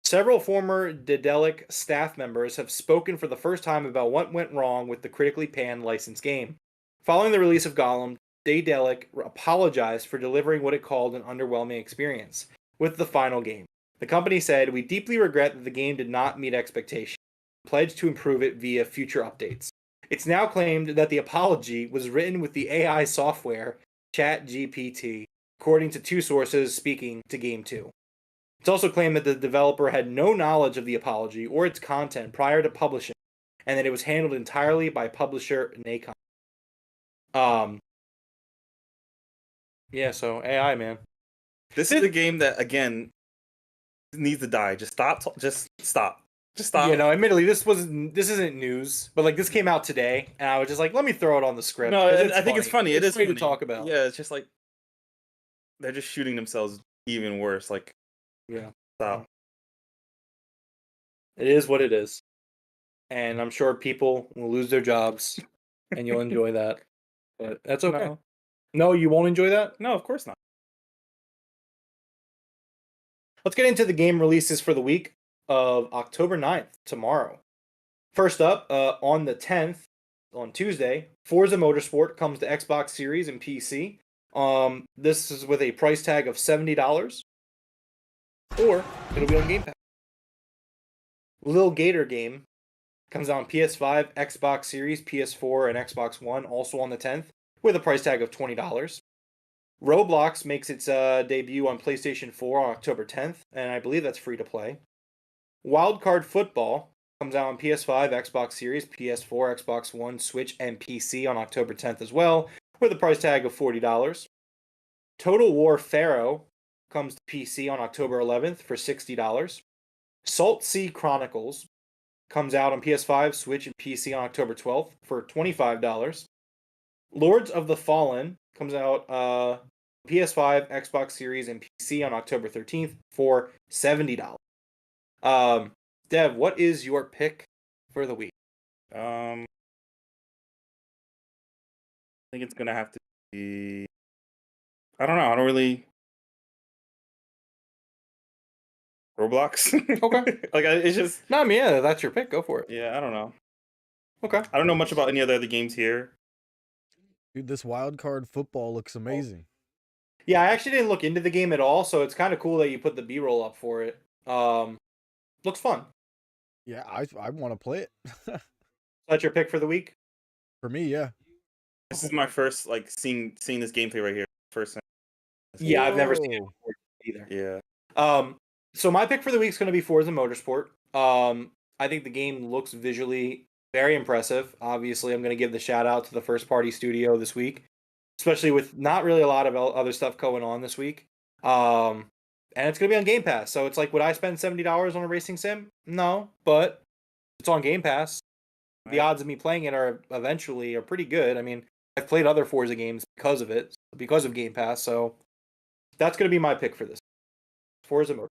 several former Daedalic staff members have spoken for the first time about what went wrong with the critically panned licensed game. Following the release of Gollum, Daedalic apologized for delivering what it called an underwhelming experience with the final game. The company said, "We deeply regret that the game did not meet expectations and pledged to improve it via future updates." It's now claimed that the apology was written with the AI software ChatGPT, according to two sources speaking to Game2. It's also claimed that the developer had no knowledge of the apology or its content prior to publishing, and that it was handled entirely by publisher Nacon. Yeah, so AI, man. This is a game that, again, needs to die. Just stop. Just stop. Admittedly, this isn't news, but like this came out today, and I was just like, let me throw it on the script. No, I think it's funny. It is funny to talk about. Yeah, it's just like they're just shooting themselves even worse. Like, yeah, stop. It is what it is, and I'm sure people will lose their jobs, and you'll enjoy that. But that's okay. No, you won't enjoy that? No, of course not. Let's get into the game releases for the week of October 9th, tomorrow. First up, on the 10th, on Tuesday, Forza Motorsport comes to Xbox Series and PC. This is with a price tag of $70, or it'll be on Game Pass. Lil Gator game comes out on PS5, Xbox Series, PS4, and Xbox One, also on the 10th, with a price tag of $20. Roblox makes its debut on PlayStation 4 on October 10th, and I believe that's free to play. Wildcard Football comes out on PS5, Xbox Series, PS4, Xbox One, Switch, and PC on October 10th as well, with a price tag of $40. Total War Pharaoh comes to PC on October 11th for $60. Salt Sea Chronicles comes out on PS5, Switch, and PC on October 12th for $25. Lords of the Fallen comes out PS5, Xbox Series, and PC on October 13th for $70. Dev, what is your pick for the week? I think it's gonna have to be. I don't know. I don't really. Roblox. Okay. Like it's just No, I mean, yeah, that's your pick. Go for it. I don't know. Okay. I don't know much about any other games here. Dude, this wild card football looks amazing. Yeah, I actually didn't look into the game at all, so it's kind of cool that you put the B-roll up for it. Looks fun. Yeah, I want to play it. That's your pick for the week? For me, yeah. This is my first like seeing this gameplay right here. First time. Yeah, I've never seen it Whoa. before either. Yeah. So my pick for the week is going to be Forza Motorsport. I think the game looks visually very impressive. Obviously, I'm going to give the shout out to the first party studio this week, especially with not really a lot of other stuff going on this week. And it's going to be on Game Pass. So it's like, would I spend $70 on a racing sim? No, but it's on Game Pass. The odds of me playing it are pretty good. I mean, I've played other Forza games because of it, because of Game Pass. So that's going to be my pick for this. Forza Motorsport.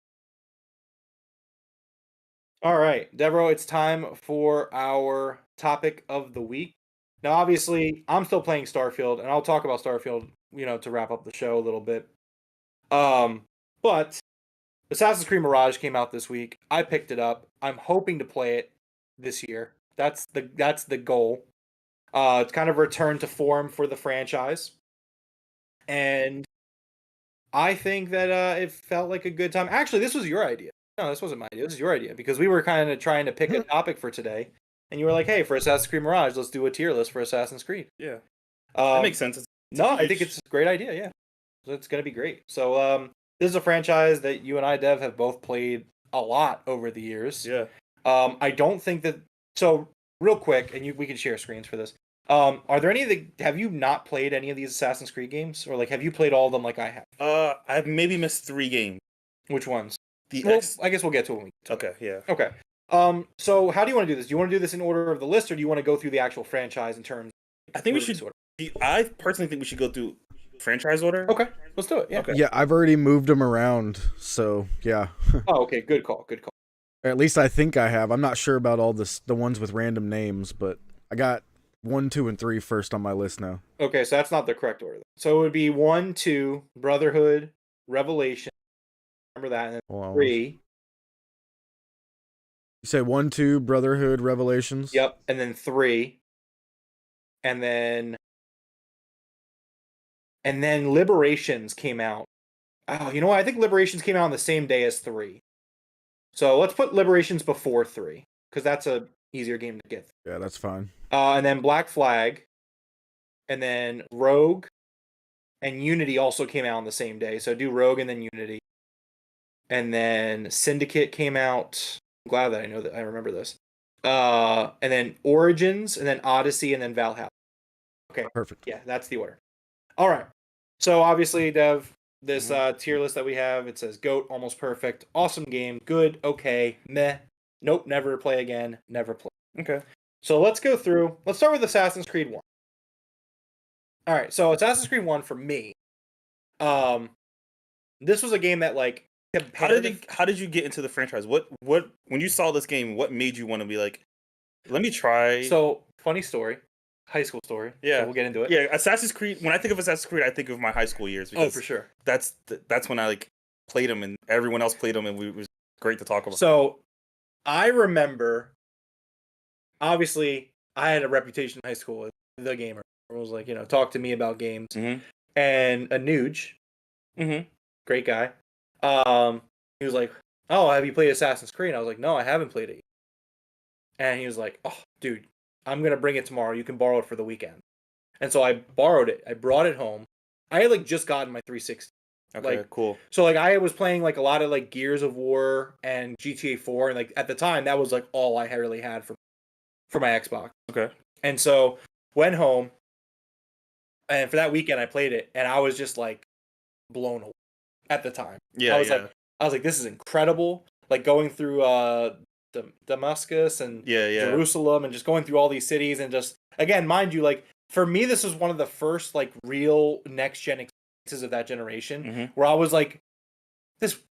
All right, Devroro, it's time for our topic of the week. Now, obviously, I'm still playing Starfield, and I'll talk about Starfield, to wrap up the show a little bit. But Assassin's Creed Mirage came out this week. I picked it up. I'm hoping to play it this year. That's the goal. It's kind of a return to form for the franchise, and I think that it felt like a good time. Actually, this was your idea. No, this wasn't my idea. This is your idea because we were kind of trying to pick a topic for today, and you were like, "Hey, for Assassin's Creed Mirage, let's do a tier list for Assassin's Creed." Yeah. That makes sense. I think it's a great idea. Yeah, so it's gonna be great. So, this is a franchise that you and I, Dev, have both played a lot over the years. Yeah. I don't think that. So, real quick, and we can share screens for this. Are there any of the? Have you not played any of these Assassin's Creed games, or like have you played all of them like I have? I've maybe missed 3 games. Which ones? Well, I guess we'll get to it when we get to it. Okay, yeah. Okay. So how do you want to do this? Do you want to do this in order of the list, or do you want to go through the actual franchise in terms? I think we should. I personally think we should go through franchise order. Okay, let's do it. Yeah. Okay. Yeah, I've already moved them around, so yeah. Oh, okay. Good call. Good call. At least I think I have. I'm not sure about all the ones with random names, but I got 1, 2, and 3 first on my list now. Okay, so that's not the correct order. So it would be 1, 2, Brotherhood, Revelation. Remember that, and then Hold on. 3. You say 1, 2, Brotherhood, Revelations? Yep, and then 3, and then Liberations came out. Oh, you know what? I think Liberations came out on the same day as 3. So let's put Liberations before 3 because that's a easier game to get. Yeah, that's fine. And then Black Flag, and then Rogue, and Unity also came out on the same day. So do Rogue and then Unity, and then Syndicate came out. I'm glad that I remember this. And then Origins, and then Odyssey, and then Valhalla. Okay, Perfect. yeah, that's the order. All right. So obviously, Dev, this tier list that we have, it says GOAT, almost perfect, awesome game, good, okay, meh, nope, never play again, never play. Okay. So let's go through. Let's start with Assassin's Creed 1. All right, so Assassin's Creed 1 for me, this was a game that like How did you get into the franchise? What when you saw this game, what made you want to be like, let me try? So funny story, high school story. Yeah, so we'll get into it. Yeah, Assassin's Creed. When I think of Assassin's Creed, I think of my high school years. Oh, for sure. That's when I like played them, and everyone else played them, and it was great to talk about. So I remember, obviously, I had a reputation in high school as the gamer. Everyone was like, talk to me about games. Mm-hmm. And Anuj, great guy, he was like, oh, have you played Assassin's Creed? And I was like, no, I haven't played it yet. And he was like, oh, dude, I'm going to bring it tomorrow. You can borrow it for the weekend. And so I borrowed it. I brought it home. I had like just gotten my 360. Okay, like, cool. So like I was playing like a lot of like Gears of War and GTA 4. And like at the time, that was like all I really had for my Xbox. Okay. And so went home. And for that weekend, I played it. And I was just like blown away at the time. Yeah, I was like, this is incredible. Like going through Damascus and Jerusalem and just going through all these cities and just, again, mind you, like for me, this was one of the first like real next gen experiences of that generation where I was like,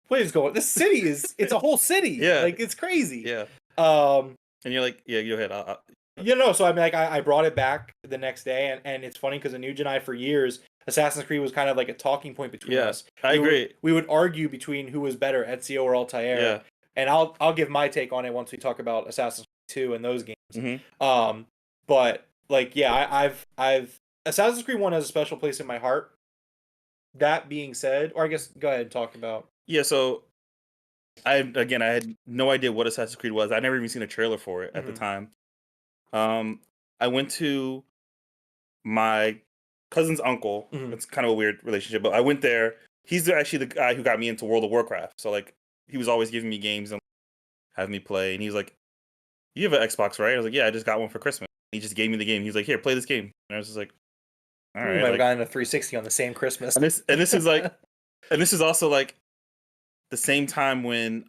what is going on? This city it's a whole city. Yeah. Like it's crazy. Yeah. And you're like, yeah, go ahead. So I mean, like I brought it back the next day and it's funny because Anuj and I for years, Assassin's Creed was kind of like a talking point between us. I agree. We would argue between who was better, Ezio or Altair. Yeah. And I'll give my take on it once we talk about Assassin's Creed 2 and those games. Mm-hmm. But like, yeah, I've Assassin's Creed 1 has a special place in my heart. That being said, or I guess go ahead and talk about. Yeah, so I had no idea what Assassin's Creed was. I never even seen a trailer for it at the time. I went to my cousin's uncle. It's kind of a weird relationship, but I went there. He's actually the guy who got me into World of Warcraft. So like, he was always giving me games and having me play. And he was like, "You have an Xbox, right?" I was like, "Yeah, I just got one for Christmas." He just gave me the game. He was like, "Here, play this game." And I was just like, "All right." We might have gotten a 360 on the same Christmas. And this is like, and this is also like the same time when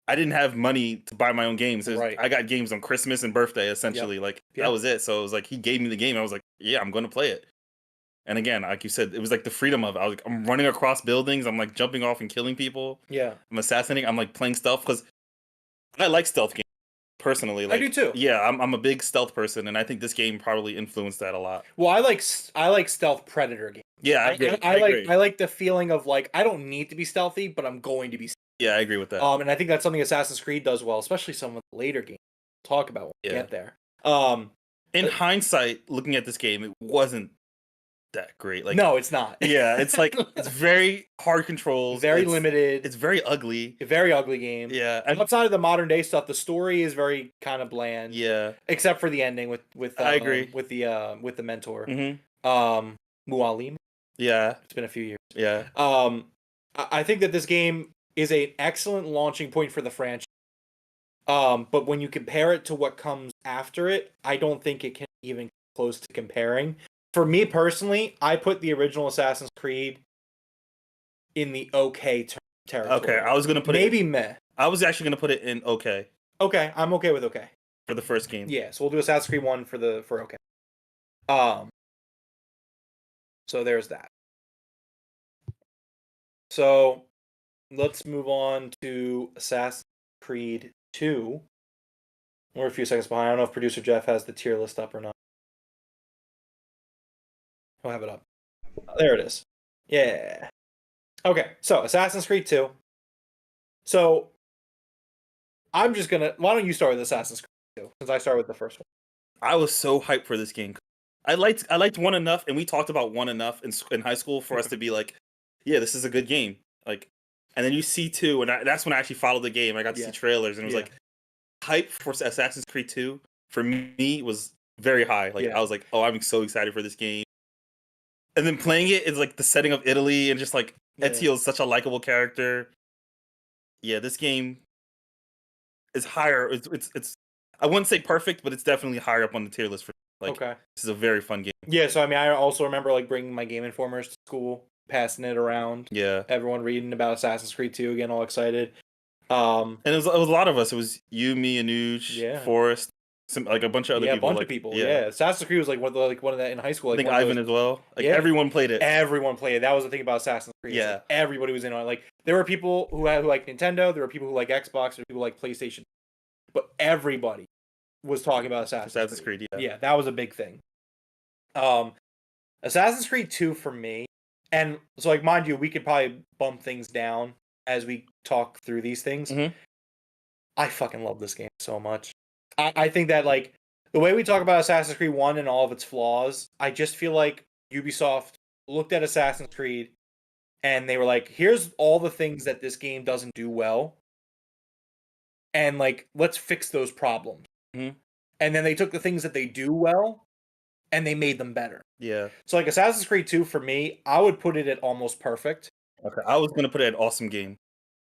I didn't have money to buy my own games. Right. I got games on Christmas and birthday, essentially. Like, that was it. So it was like, he gave me the game. I was like, yeah, I'm going to play it. And again, like you said, it was like the freedom of it. I was like, I'm running across buildings. I'm like jumping off and killing people. Yeah. I'm assassinating. I'm like playing stealth because I like stealth games personally. Like, I do too. Yeah, I'm a big stealth person, and I think this game probably influenced that a lot. Well, I like stealth predator games. Yeah, I agree. I like the feeling of like, I don't need to be stealthy, but I'm going to be stealthy. Yeah, I agree with that. And I think that's something Assassin's Creed does well, especially some of the later games. We'll talk about when we get there. In hindsight, looking at this game, it wasn't that great. Like, no, it's not. Yeah, it's like, it's very hard controls. Very limited. It's very ugly. A very ugly game. Yeah. And outside of the modern day stuff, the story is very kind of bland. Yeah. Except for the ending with I agree. With the mentor. Mm-hmm. Mualim. Yeah. It's been a few years. Yeah. I think that this game is an excellent launching point for the franchise. But when you compare it to what comes after it, I don't think it can even come close to comparing. For me personally, I put the original Assassin's Creed in the okay territory. Okay, I was gonna put maybe meh. I was actually gonna put it in okay. Okay, I'm okay with okay for the first game. Yeah, so we'll do Assassin's Creed 1 for okay. So there's that. So let's move on to Assassin's Creed 2. We're a few seconds behind. I don't know if producer Jeff has the tier list up or not. He'll have it up. There it is. Yeah. Okay, so Assassin's Creed 2. So I'm just gonna. Why don't you start with Assassin's Creed 2? Since I started with the first one. I was so hyped for this game. I liked 1 enough, and we talked about 1 enough in high school for us to be like, yeah, this is a good game. Like, and then you see 2, and that's when I actually followed the game. I got to see trailers, and it was like, hype for Assassin's Creed 2 for me was very high. Like, I was like, oh, I'm so excited for this game. And then playing it is like the setting of Italy, and just like Ezio is such a likable character. Yeah, this game is higher. It's I wouldn't say perfect, but it's definitely higher up on the tier list for like. Okay. This is a very fun game. Yeah, so I mean, I also remember like bringing my Game Informers to school, passing it around. Yeah, everyone reading about Assassin's Creed 2 again, all excited. And it was a lot of us. It was you, me, Anuj, Forrest, like a bunch of other people. Yeah, a bunch of people. Yeah. Assassin's Creed was like one of that in high school. Like, I think Ivan as well. Like everyone played it. Everyone played it. That was the thing about Assassin's Creed. Yeah, like, everybody was in on it. Like, there were people who like Nintendo. There were people who like Xbox. There were people who like PlayStation. But everybody was talking about Assassin's Creed. Yeah, that was a big thing. Assassin's Creed 2 for me, and so like mind you, we could probably bump things down as we talk through these things. Mm-hmm. I fucking love this game so much. I think that like the way we talk about Assassin's Creed 1 and all of its flaws, I just feel like Ubisoft looked at Assassin's Creed and they were like, here's all the things that this game doesn't do well. And like, let's fix those problems. Mm-hmm. And then they took the things that they do well and they made them better. Yeah. So like Assassin's Creed 2 for me, I would put it at almost perfect. Okay. I was going to put it at awesome game.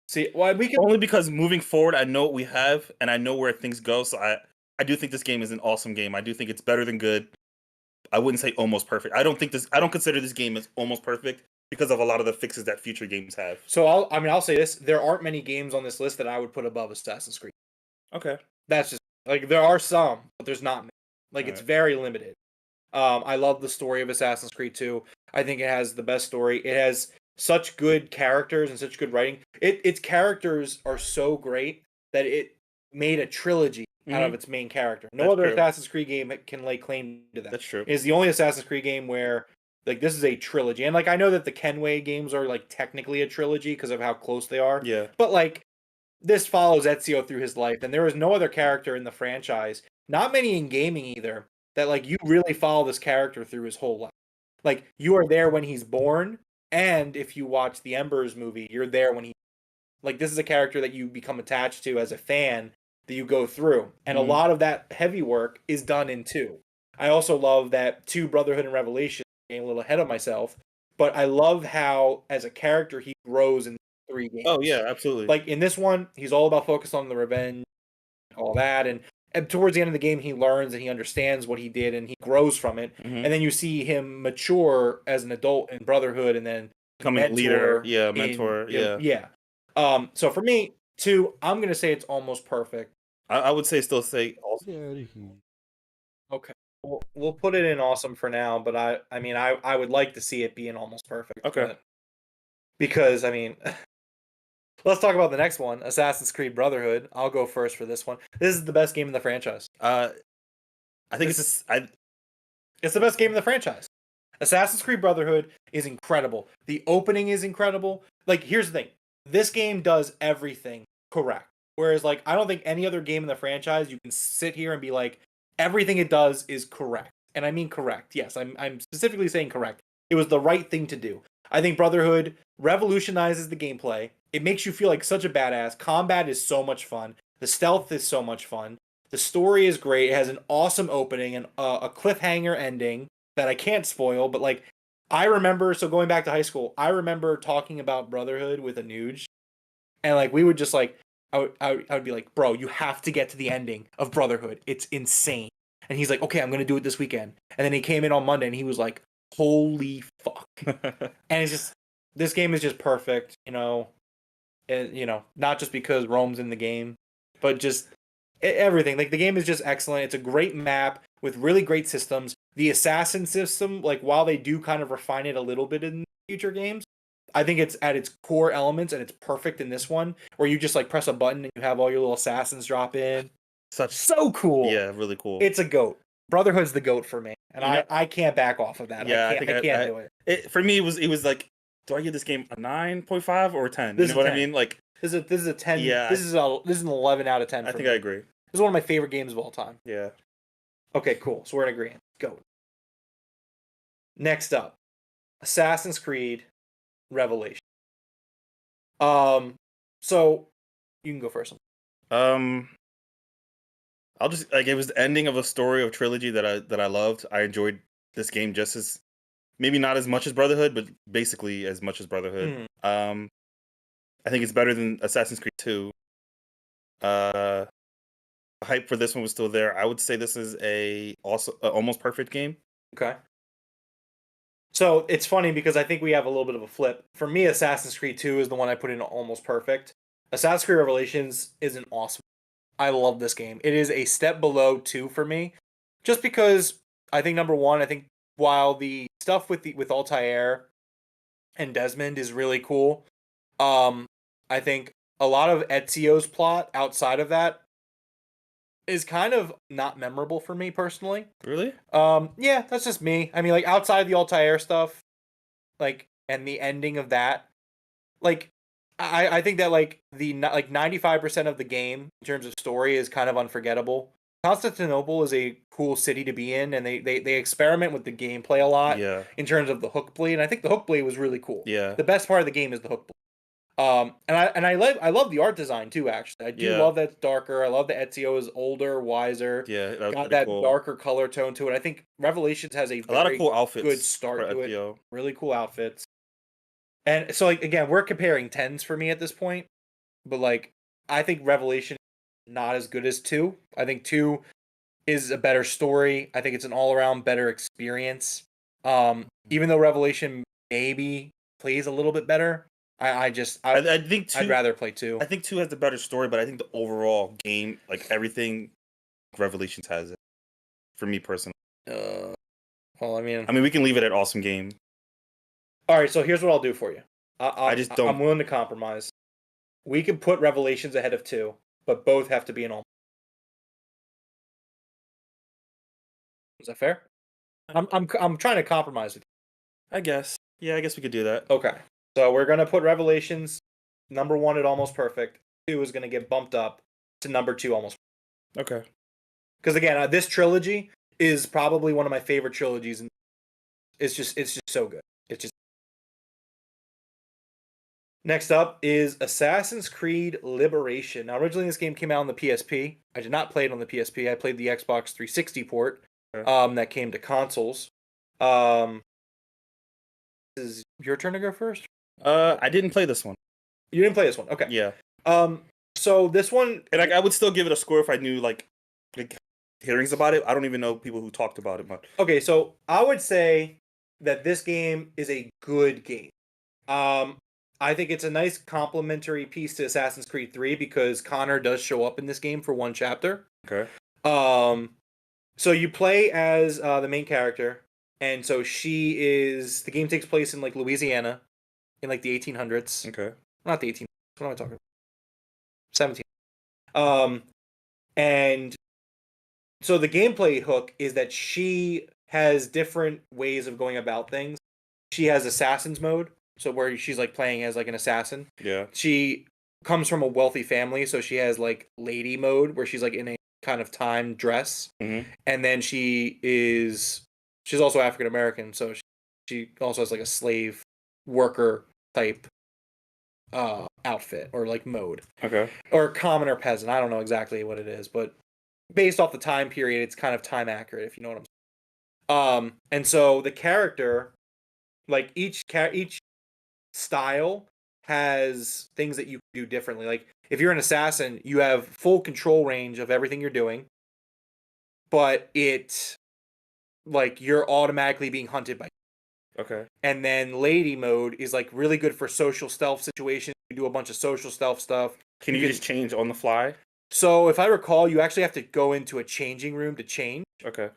See, well, we can only because moving forward, I know what we have and I know where things go. So I do think this game is an awesome game. I do think it's better than good. I wouldn't say almost perfect. I don't consider this game as almost perfect because of a lot of the fixes that future games have. So I'll say this: there aren't many games on this list that I would put above Assassin's Creed. Okay, that's just like there are some, but there's not many. Like it's very limited. I love the story of Assassin's Creed 2. I think it has the best story. It has such good characters and such good writing. Its characters are so great that it made a trilogy out of its main character. No other Assassin's Creed game can lay claim to that. That's true. It's the only Assassin's Creed game where Like this is a trilogy, and like I know that the Kenway games are like technically a trilogy because of how close they are. Yeah. But like this follows Ezio through his life, and there is no other character in the franchise, not many in gaming either, that like you really follow this character through his whole life. Like you are there when he's born, and if you watch the Embers movie, you're there when he like this is a character that you become attached to as a fan that you go through. And a lot of that heavy work is done in 2. I also love that 2 Brotherhood and Revelation, getting a little ahead of myself, but I love how as a character he grows in 3 games. Oh yeah, absolutely. Like in this one, he's all about focus on the revenge, all that, and towards the end of the game, he learns and he understands what he did, and he grows from it. And then you see him mature as an adult in Brotherhood, and then becoming a leader, mentor, yeah. So for me, 2, I'm gonna say it's almost perfect. I would still say also. Okay, we'll put it in awesome for now, but I mean, I would like to see it be an almost perfect. Okay. Because I mean. Let's talk about the next one, Assassin's Creed Brotherhood. I'll go first for this one. This is the best game in the franchise. I think it's the best game in the franchise. Assassin's Creed Brotherhood is incredible. The opening is incredible. Like, here's the thing. This game does everything correct. Whereas, like, I don't think any other game in the franchise you can sit here and be like, everything it does is correct. And I mean correct. Yes, I'm specifically saying correct. It was the right thing to do. I think Brotherhood revolutionizes the gameplay. It makes you feel like such a badass. Combat is so much fun. The stealth is so much fun. The story is great. It has an awesome opening and a cliffhanger ending that I can't spoil. But like, I remember, so going back to high school, I remember talking about Brotherhood with a Nuge, and like we would just like, I would be like, bro, you have to get to the ending of Brotherhood. It's insane. And he's like, okay, I'm gonna do it this weekend. And then he came in on Monday and he was like, holy fuck. And it's just, this game is just perfect, you know. And, you know, not just because Rome's in the game, but just everything. Like the game is just excellent. It's a great map with really great systems. The assassin system, like while they do kind of refine it a little bit in future games, I think it's at its core elements and it's perfect in this one, where you just like press a button and you have all your little assassins drop in. So cool. Yeah, really cool. It's a GOAT. Brotherhood's the GOAT for me, and I can't back off of that. Yeah, I can't do it. For me, it was like, do I give this game a 9.5 or a 10? This you know what 10. I mean? Like this is a 10. Yeah, this is an 11 out of 10. I think I agree. This is one of my favorite games of all time. Yeah. Okay, cool. So we're in agreement. Go. Next up, Assassin's Creed Revelation. So you can go first. I'll just like, it was the ending of a story of trilogy that I loved. I enjoyed this game just as, maybe not as much as Brotherhood, but basically as much as Brotherhood. I think it's better than Assassin's Creed 2. The hype for this one was still there. I would say this is also almost perfect game. Okay. So it's funny because I think we have a little bit of a flip. For me, Assassin's Creed 2 is the one I put in almost perfect. Assassin's Creed Revelations is an awesome. I love this game. It is a step below 2 for me, just because I think number one, I think while the stuff with Altair and Desmond is really cool, I think a lot of Ezio's plot outside of that is kind of not memorable for me personally. Really? Yeah, that's just me. I mean, like outside the Altair stuff, like, and the ending of that, like, I think that like 95% of the game in terms of story is kind of unforgettable. Constantinople is a cool city to be in, and they experiment with the gameplay a lot. Yeah. In terms of the hook bleed, and I think the hook bleed was really cool. Yeah. The best part of the game is the hook bleed. And I love the art design too. Actually, I do love that it's darker. I love that Ezio is older, wiser. Yeah, that got that cool darker color tone to it. I think Revelations has a lot of cool outfits. Good start to Ezio. it. Really cool outfits. And so, like, again, we're comparing 10s for me at this point, but like I think Revelation is not as good as 2. I think 2 is a better story. I think it's an all around better experience. Even though Revelation maybe plays a little bit better. I think 2, I'd rather play 2. I think 2 has the better story, but I think the overall game, like everything, Revelations has it. For me personally. Well, I mean, we can leave it at awesome game. All right, so here's what I'll do for you. I'm willing to compromise. We can put Revelations ahead of 2, but both have to be an all. Is that fair? I'm trying to compromise with you. I guess. Yeah, I guess we could do that. Okay. So we're gonna put Revelations number 1 at Almost Perfect. 2 is gonna get bumped up to number 2 Almost. Okay. Because again, this trilogy is probably one of my favorite trilogies, and it's just so good. It's just. Next up is Assassin's Creed Liberation. Now, originally this game came out on the PSP. I did not play it on the PSP. I played the Xbox 360 port that came to consoles. This is your turn to go first? I didn't play this one. You didn't play this one? Okay. Yeah. So this one... And I would still give it a score if I knew, like hearings about it. I don't even know people who talked about it much. Okay, so I would say that this game is a good game. I think it's a nice complementary piece to Assassin's Creed 3 because Connor does show up in this game for one chapter. Okay. So you play as the main character, and so the game takes place in like Louisiana in like the 1800s. Okay. Not the 1800s. What am I talking about? 17. And so the gameplay hook is that she has different ways of going about things. She has Assassin's mode, so where she's like playing as like an assassin. Yeah. She comes from a wealthy family, so she has like lady mode where she's like in a kind of time dress. Mm-hmm. And then she's also African American, so she also has like a slave worker type outfit or like mode. Okay. Or common or peasant. I don't know exactly what it is, but based off the time period, it's kind of time accurate, if you know what I'm saying. And so the character, like each style has things that you can do differently. Like if you're an assassin, you have full control range of everything you're doing, but you're automatically being hunted by. Okay. And then lady mode is like really good for social stealth situations. You do a bunch of social stealth stuff. Can you just change on the fly? So if I recall, you actually have to go into a changing room to change. Okay.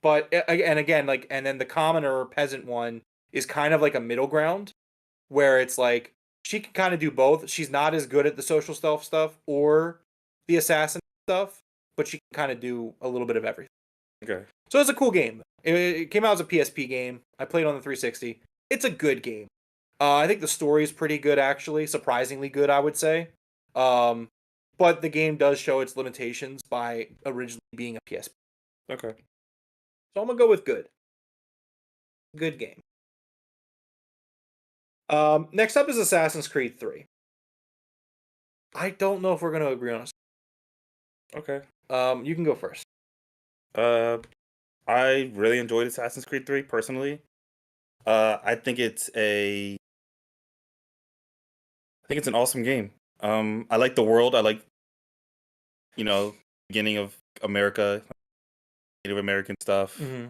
But and then the commoner or peasant one is kind of like a middle ground where it's like she can kind of do both. She's not as good at the social stealth stuff or the assassin stuff, but she can kind of do a little bit of everything. Okay. So it's a cool game. It came out as a PSP game. I played on the 360. It's a good game. I think the story is pretty good, actually. Surprisingly good, I would say. But the game does show its limitations by originally being a PSP. Okay. So I'm going to go with good. Good game. Next up is Assassin's Creed 3. I don't know if we're going to agree on this. Okay. You can go first. I really enjoyed Assassin's Creed 3 personally. I think it's an awesome game. I like the world. I like, beginning of America, Native American stuff. Mm-hmm.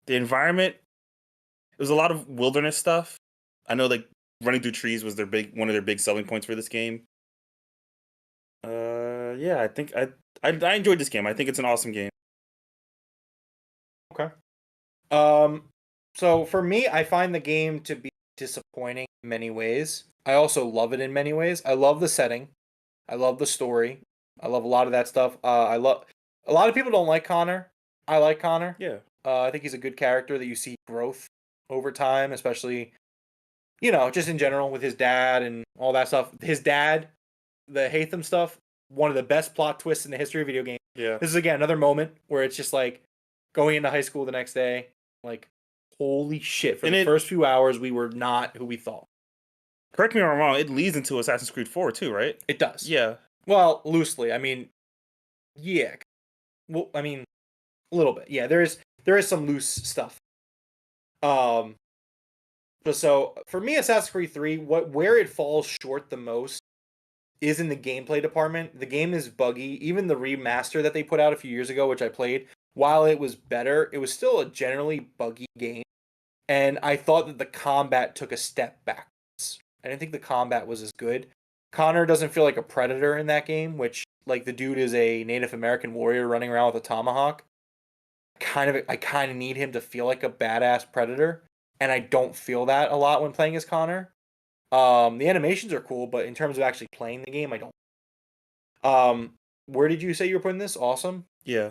The environment, it was a lot of wilderness stuff. I know like running through trees was one of their big selling points for this game. Yeah, I think I enjoyed this game. I think it's an awesome game. Okay. So for me, I find the game to be disappointing in many ways. I also love it in many ways. I love the setting. I love the story. I love a lot of that stuff. A lot of people don't like Connor. I like Connor. Yeah. I think he's a good character that you see growth over time, especially, just in general with his dad and all that stuff. His dad, the Hatham stuff, one of the best plot twists in the history of video games. Yeah. This is, again, another moment where it's just like going into high school the next day, like, holy shit. For the first few hours, we were not who we thought. Correct me if I'm wrong, it leads into Assassin's Creed 4 too, right? It does. Yeah. Well, loosely. I mean, yeah. Well, I mean, a little bit. Yeah, there is some loose stuff. So for me, Assassin's Creed 3, where it falls short the most is in the gameplay department. The game is buggy. Even the remaster that they put out a few years ago, which I played, while it was better, it was still a generally buggy game. And I thought that the combat took a step backwards. I didn't think the combat was as good. Connor doesn't feel like a predator in that game, which, like, the dude is a Native American warrior running around with a tomahawk. I kind of need him to feel like a badass predator, and I don't feel that a lot when playing as Connor. The animations are cool, but in terms of actually playing the game, I don't. Where did you say you were putting this? Awesome? Yeah.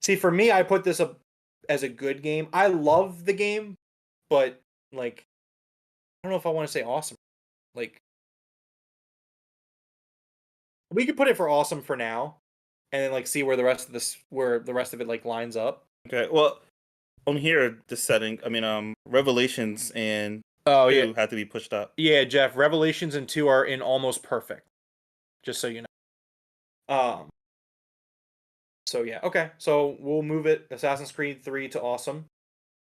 See, for me, I put this up as a good game. I love the game, but like I don't know if I want to say awesome. Like we could put it for awesome for now, and then like see where the rest of it like lines up. Okay. Well, on here, the setting. I mean, Revelations and Oh 2 have to be pushed up. yeah, Jeff. Revelations and 2 are in almost perfect. Just so you know. So yeah, okay. So we'll move it Assassin's Creed 3 to awesome.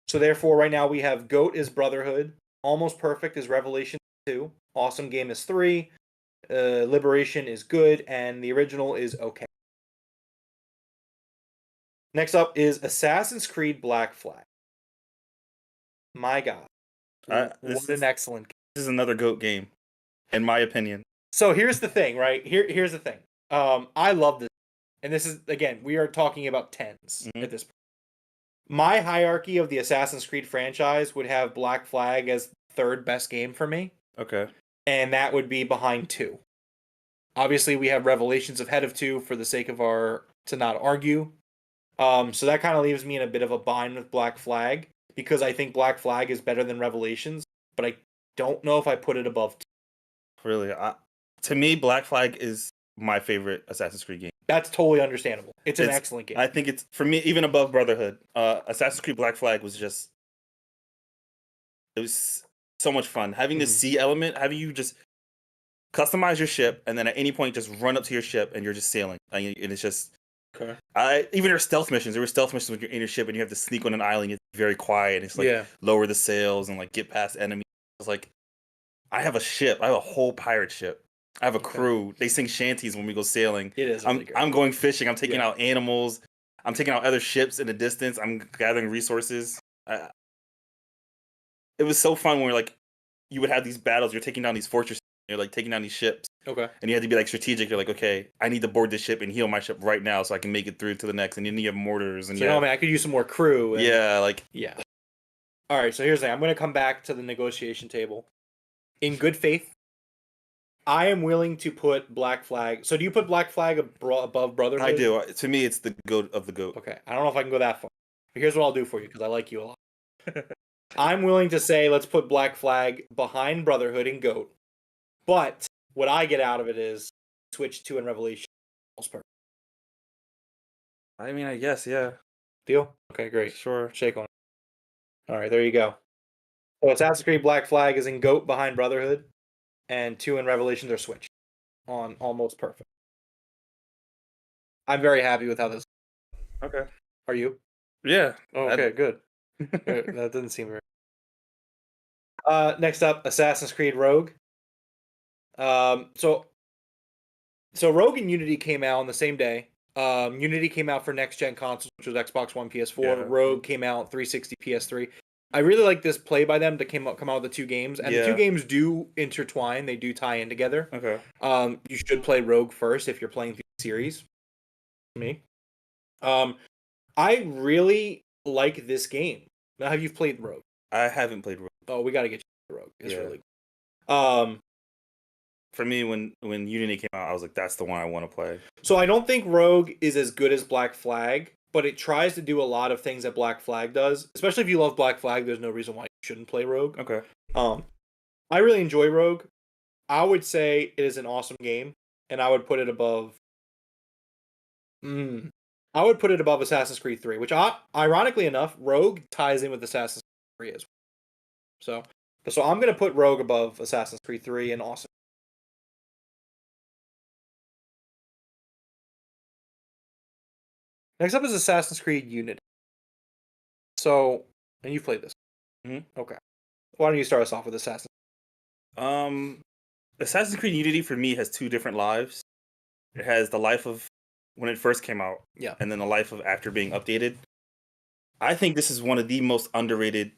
So therefore, right now we have GOAT is Brotherhood, almost perfect is Revelation 2, awesome game is 3, Liberation is good, and the original is okay. Next up is Assassin's Creed Black Flag. My God. What an excellent game. This is another GOAT game, in my opinion. So here's the thing, right? Here's the thing. I love this. And this is, again, we are talking about 10s at this point. My hierarchy of the Assassin's Creed franchise would have Black Flag as third best game for me. Okay. And that would be behind 2. Obviously, we have Revelations ahead of 2 for the sake of to not argue. So that kind of leaves me in a bit of a bind with Black Flag because I think Black Flag is better than Revelations, but I don't know if I put it above 2. Really? To me, Black Flag is my favorite Assassin's Creed game. That's totally understandable. It's an excellent game. I think it's, for me, even above Brotherhood. Assassin's Creed Black Flag was just... It was so much fun. Having the sea element, having you just customize your ship, and then at any point just run up to your ship, and you're just sailing. And it's just... Okay. Even your stealth missions. There were stealth missions when you're in your ship, and you have to sneak on an island. It's very quiet. It's like lower the sails and like get past enemies. It's like, I have a ship. I have a whole pirate ship. I have a crew. They sing shanties when we go sailing. It is. Really I'm going fishing. I'm taking out animals. I'm taking out other ships in the distance. I'm gathering resources. It was so fun when like you would have these battles. You're taking down these fortresses. You're like taking down these ships. Okay. And you had to be like strategic. You're like, okay, I need to board this ship and heal my ship right now so I can make it through to the next. And then you have mortars. And so, I could use some more crew. And, yeah. All right. So here's the thing. I'm going to come back to the negotiation table. In good faith, I am willing to put Black Flag. So do you put Black Flag above Brotherhood? I do. To me, it's the GOAT of the GOAT. Okay. I don't know if I can go that far. But here's what I'll do for you because I like you a lot. I'm willing to say let's put Black Flag behind Brotherhood and GOAT. But what I get out of it is Switch 2 and Revelation. I mean, I guess, yeah. Deal? Okay, great. Sure. Shake on it. All right, there you go. So Assassin's Creed Black Flag is in GOAT behind Brotherhood, and 2 and Revelations are switched on almost perfect. I'm very happy with how this. Okay. Are you? Yeah. Oh, okay, good. That doesn't seem very. Next up, Assassin's Creed Rogue. So Rogue and Unity came out on the same day. Unity came out for next gen consoles, which was Xbox One, PS4. Yeah. Rogue came out 360, PS3. I really like this play by them to come out with the 2 games, and the 2 games do intertwine. They do tie in together. Okay. You should play Rogue first if you're playing the series. Me. I really like this game. Now, have you played Rogue? I haven't played Rogue. Oh, we got to get you to Rogue. It's really cool. For me, when Unity came out, I was like, that's the one I want to play. So I don't think Rogue is as good as Black Flag, but it tries to do a lot of things that Black Flag does. Especially if you love Black Flag, there's no reason why you shouldn't play Rogue. Okay. I really enjoy Rogue. I would say it is an awesome game, and I would put it above. I would put it above Assassin's Creed 3, which, ironically enough, Rogue ties in with Assassin's Creed 3 as well. So I'm going to put Rogue above Assassin's Creed 3 and awesome. Next up is Assassin's Creed Unity. So, and you've played this. Mm-hmm. Okay. Why don't you start us off with Assassin's Creed? Assassin's Creed Unity for me has 2 different lives. It has the life of when it first came out, and then the life of after being updated. I think this is one of the most underrated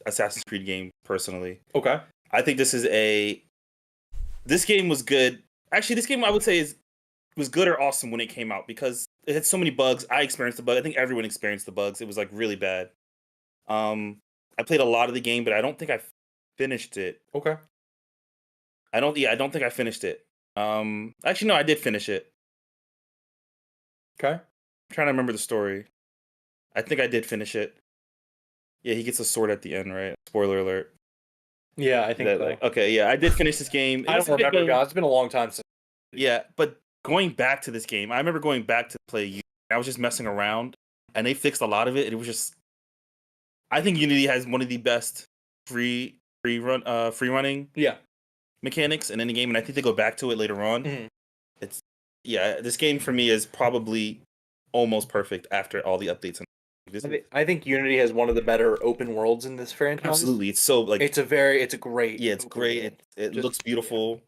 Assassin's Creed games, personally. Okay. I think this game was good. Actually, this game I would say was good or awesome when it came out because it had so many bugs. I experienced the bug. I think everyone experienced the bugs. It was like really bad. I played a lot of the game, but I don't think I finished it. Okay. I don't think I finished it. Actually, no, I did finish it. Okay. I'm trying to remember the story. I think I did finish it. Yeah, he gets a sword at the end, right? Spoiler alert. Yeah, I think That, so. like, okay, yeah, I did finish this game. It I was don't a good remember, game. guys. It's been a long time since. Yeah, but going back to this game, I remember going back to play Unity. I was just messing around, and they fixed a lot of it. And it was just, I think Unity has one of the best free running Yeah. mechanics in any game, and I think they go back to it later on. Mhm. It's this game for me is probably almost perfect after all the updates. I think Unity has one of the better open worlds in this franchise. Absolutely, it's so like it's a great. it's open great. world. It Just- looks beautiful.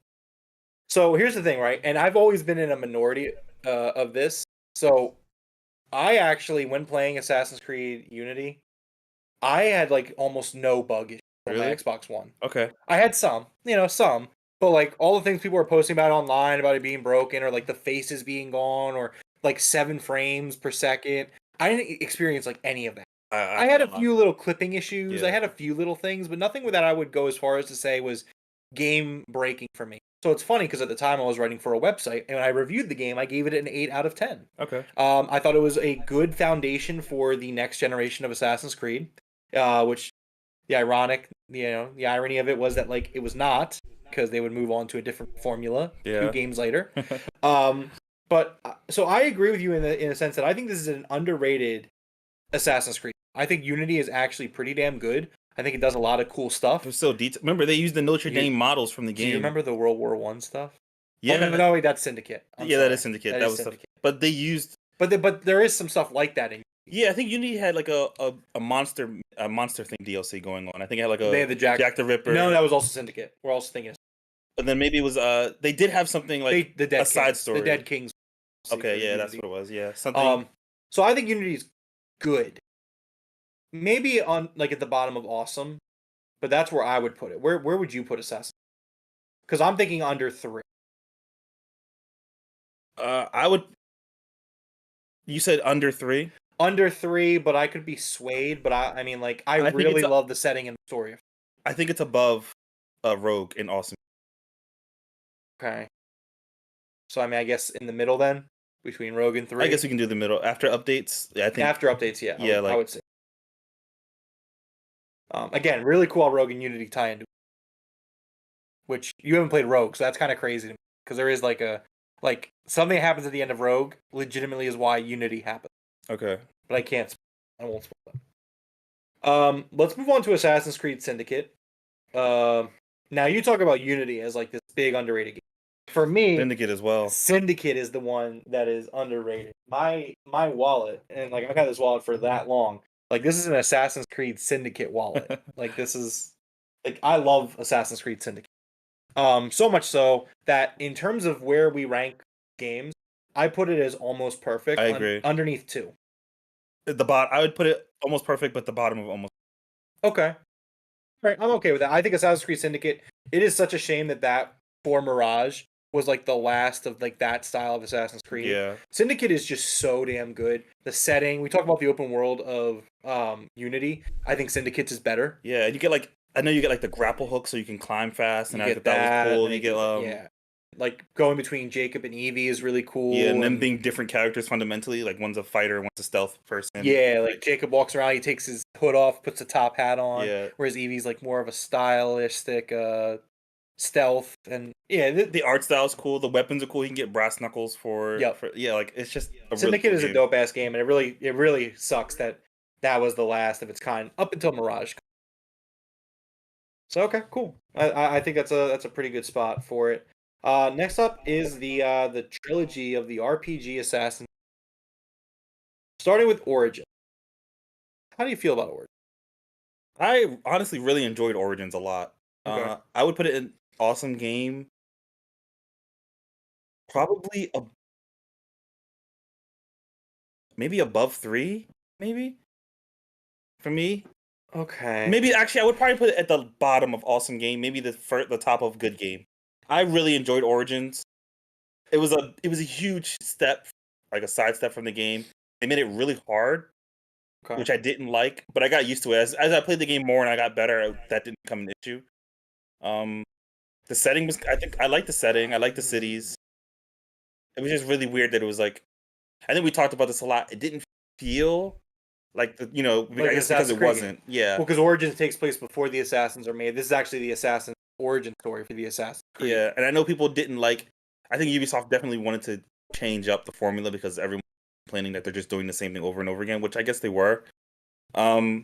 So here's the thing, right? And I've always been in a minority of this. So I actually, when playing Assassin's Creed Unity, I had like almost no bug issues on my Really? Xbox One. Okay, I had some, but like all the things people were posting about online about it being broken or like the faces being gone or like 7 frames per second, I didn't experience like any of that. I had a few little clipping issues. I Yeah. had a few little things, but nothing that I would go as far as to say was game breaking for me. So it's funny because at the time I was writing for a website and when I reviewed the game, I gave it an 8 out of 10. Okay. I thought it was a good foundation for the next generation of Assassin's Creed, which the irony of it was that like it was not because they would move on to a different formula 2 games later. But so I agree with you in a sense that I think this is an underrated Assassin's Creed. I think Unity is actually pretty damn good. I think it does a lot of cool stuff. It was so detailed. Remember, they used the Notre Dame models from the game. Do you remember the World War I stuff? Yeah. Oh, no, wait, that's Syndicate. I'm That sorry. is Syndicate. That That is was Syndicate. stuff. But they used. But there is some stuff like that in. Yeah, I think Unity had like a monster thing DLC going on. I think it had like They had the Jack the Ripper. No, that was also Syndicate. We're also thinking. And then maybe it was they did have something like the Dead a side Kings, story. The Dead Kings. Okay, yeah, that's what it was. Yeah, something. So I think Unity's good. Maybe on like at the bottom of awesome, but that's where I would put it. Where would you put Assassin? Because I'm thinking under 3. I would. You said under 3. Under 3, but I could be swayed. But I mean, like I really love the setting and the story. I think it's above Rogue and Awesome. Okay. So I mean, I guess in the middle then, between Rogue and 3. I guess we can do the middle after updates. Yeah, I think after updates, yeah. Yeah, I would say. Again, really cool how Rogue and Unity tie into. Which you haven't played Rogue, so that's kind of crazy to me because there is like something that happens at the end of Rogue. Legitimately, is why Unity happens. Okay. But I can't. I won't spoil that. Let's move on to Assassin's Creed Syndicate. Now you talk about Unity as like this big underrated game. For me, Syndicate as well. Syndicate is the one that is underrated. My wallet, and like I've had this wallet for that long. Like this is an Assassin's Creed Syndicate wallet. Like this is like I love Assassin's Creed Syndicate. So much so that in terms of where we rank games, I put it as almost perfect. I agree. Underneath 2. I would put it almost perfect, but the bottom of almost. Okay. Right, I'm okay with that. I think Assassin's Creed Syndicate. It is such a shame that for Mirage was like the last of like that style of Assassin's Creed. Yeah. Syndicate is just so damn good. The setting. We talk about the open world of Unity. I think Syndicate's is better. Yeah, and you get like I know you get like the grapple hook so you can climb fast, and I thought that was cool. and You get yeah, like going between Jacob and Evie is really cool. Yeah, and them being different characters fundamentally. Like one's a fighter, one's a stealth person. Yeah, like Jacob walks around, he takes his hood off, puts a top hat on. Yeah. Whereas Evie's like more of a stylistic stealth, and yeah, the art style is cool. The weapons are cool. You can get brass knuckles for. Yep. Yeah, like it's just. Syndicate is a dope ass game, and it really sucks that was the last of its kind up until Mirage. So okay, cool. I think that's a pretty good spot for it. Next up is the trilogy of the RPG Assassin. Starting with Origin. How do you feel about Origin? I honestly really enjoyed Origins a lot. Okay. I would put it in awesome game. Probably maybe above 3, maybe for me. Okay. Maybe actually, I would probably put it at the bottom of awesome game. Maybe the top of good game. I really enjoyed Origins. It was a huge step, like a sidestep from the game. They made it really hard, which I didn't like, but I got used to it as I played the game more and I got better. That didn't become an issue. The setting was. I think I like the setting. I like the cities. It was just really weird that it was like. I think we talked about this a lot. It didn't feel Like I Like guess because Assassin's it Creed wasn't. Yeah. Well, because Origins takes place before the Assassins are made. This is actually the Assassin's origin story for the Assassin's Creed. Yeah, and I know people didn't like. I think Ubisoft definitely wanted to change up the formula because everyone was complaining that they're just doing the same thing over and over again, which I guess they were. So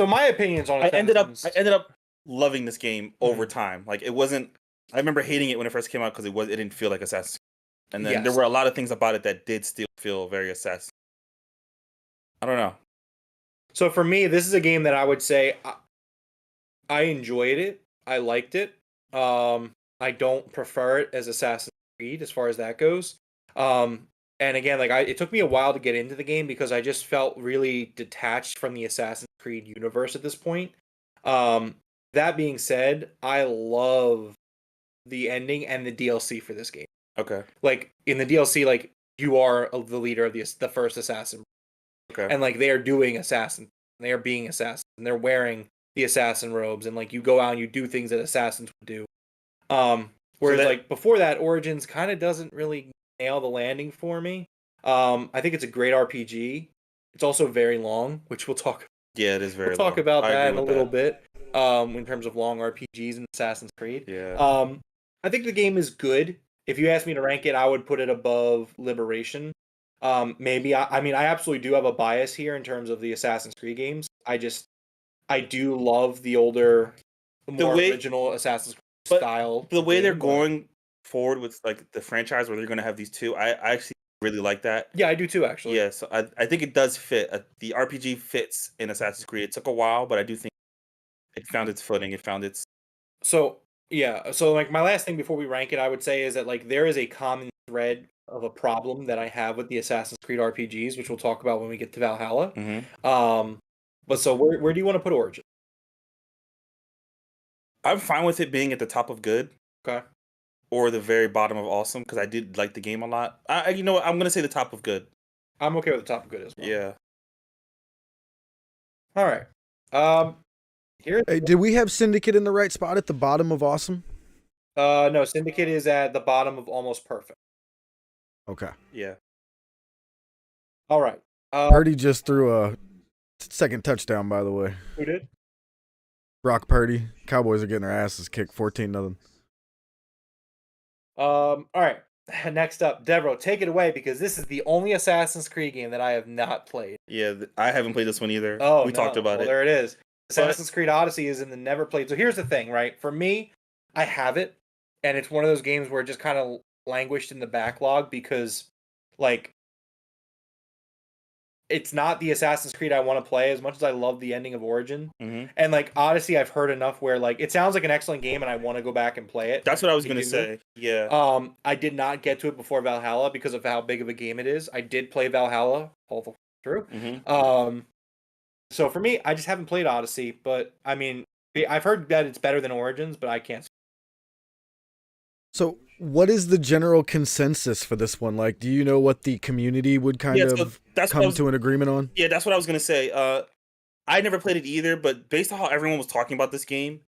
my opinions on I Assassins... ended up loving this game over time. Like it wasn't. I remember hating it when it first came out because it didn't feel like Assassin's Creed. And then there were a lot of things about it that did still feel very Assassin's. I don't know. So for me, this is a game that I would say I enjoyed it. I liked it. I don't prefer it as Assassin's Creed as far as that goes. And again, like it took me a while to get into the game because I just felt really detached from the Assassin's Creed universe at this point. That being said, I love the ending and the DLC for this game. Okay. Like in the DLC, like you are the leader of the first assassin. Okay. And like they are doing assassin, they are being assassins, and they're wearing the assassin robes, and like you go out and you do things that assassins would do. Whereas like before that, Origins kind of doesn't really nail the landing for me. I think it's a great RPG. It's also very long, which we'll talk. Yeah, it is very. We'll talk long. about that in a little bit. In terms of long RPGs in Assassin's Creed. Yeah. I think the game is good. If you asked me to rank it, I would put it above Liberation. Maybe I mean I absolutely do have a bias here in terms of the Assassin's Creed games. I do love the older, more original Assassin's Creed style. The way they're going forward with like the franchise where they're going to have these two, I actually really like that. Yeah, I do too, actually. Yeah, so I think it does fit. The RPG fits in Assassin's Creed. It took a while, but I do think it found its footing. It found its. So yeah, so like my last thing before we rank it, I would say is that like there is a common thread of a problem that I have with the Assassin's Creed RPGs, which we'll talk about when we get to Valhalla. But so where do you want to put Origin? I'm fine with it being at the top of good. Okay. Or the very bottom of awesome because I did like the game a lot. You know what? I'm gonna say the top of good. I'm okay with the top of good as well. Yeah. All right. Hey, did we have Syndicate in the right spot at the bottom of awesome? No, Syndicate is at the bottom of almost perfect. Okay. Yeah. All right. Purdy just threw a second touchdown, by the way. Who did? Brock Purdy. Cowboys are getting their asses kicked 14-0. All right. Next up, Devroro, take it away because this is the only Assassin's Creed game that I have not played. Yeah, I haven't played this one either. Oh, we talked about it. There it is. Assassin's Creed Odyssey is in the never played. So here's the thing, right? For me, I have it, and it's one of those games where it just kind of languished in the backlog because, like, it's not the Assassin's Creed I want to play as much as I love the ending of Origin. And like Odyssey, I've heard enough where like it sounds like an excellent game, and I want to go back and play it. That's what I was gonna say. Yeah. I did not get to it before Valhalla because of how big of a game it is. I did play Valhalla all the way through. So for me, I just haven't played Odyssey, but I mean, I've heard that it's better than Origins, but I can't. So, what is the general consensus for this one? Like, do you know what the community would kind of come to an agreement on? Yeah, that's what I was gonna say. I never played it either, but based on how everyone was talking about this game,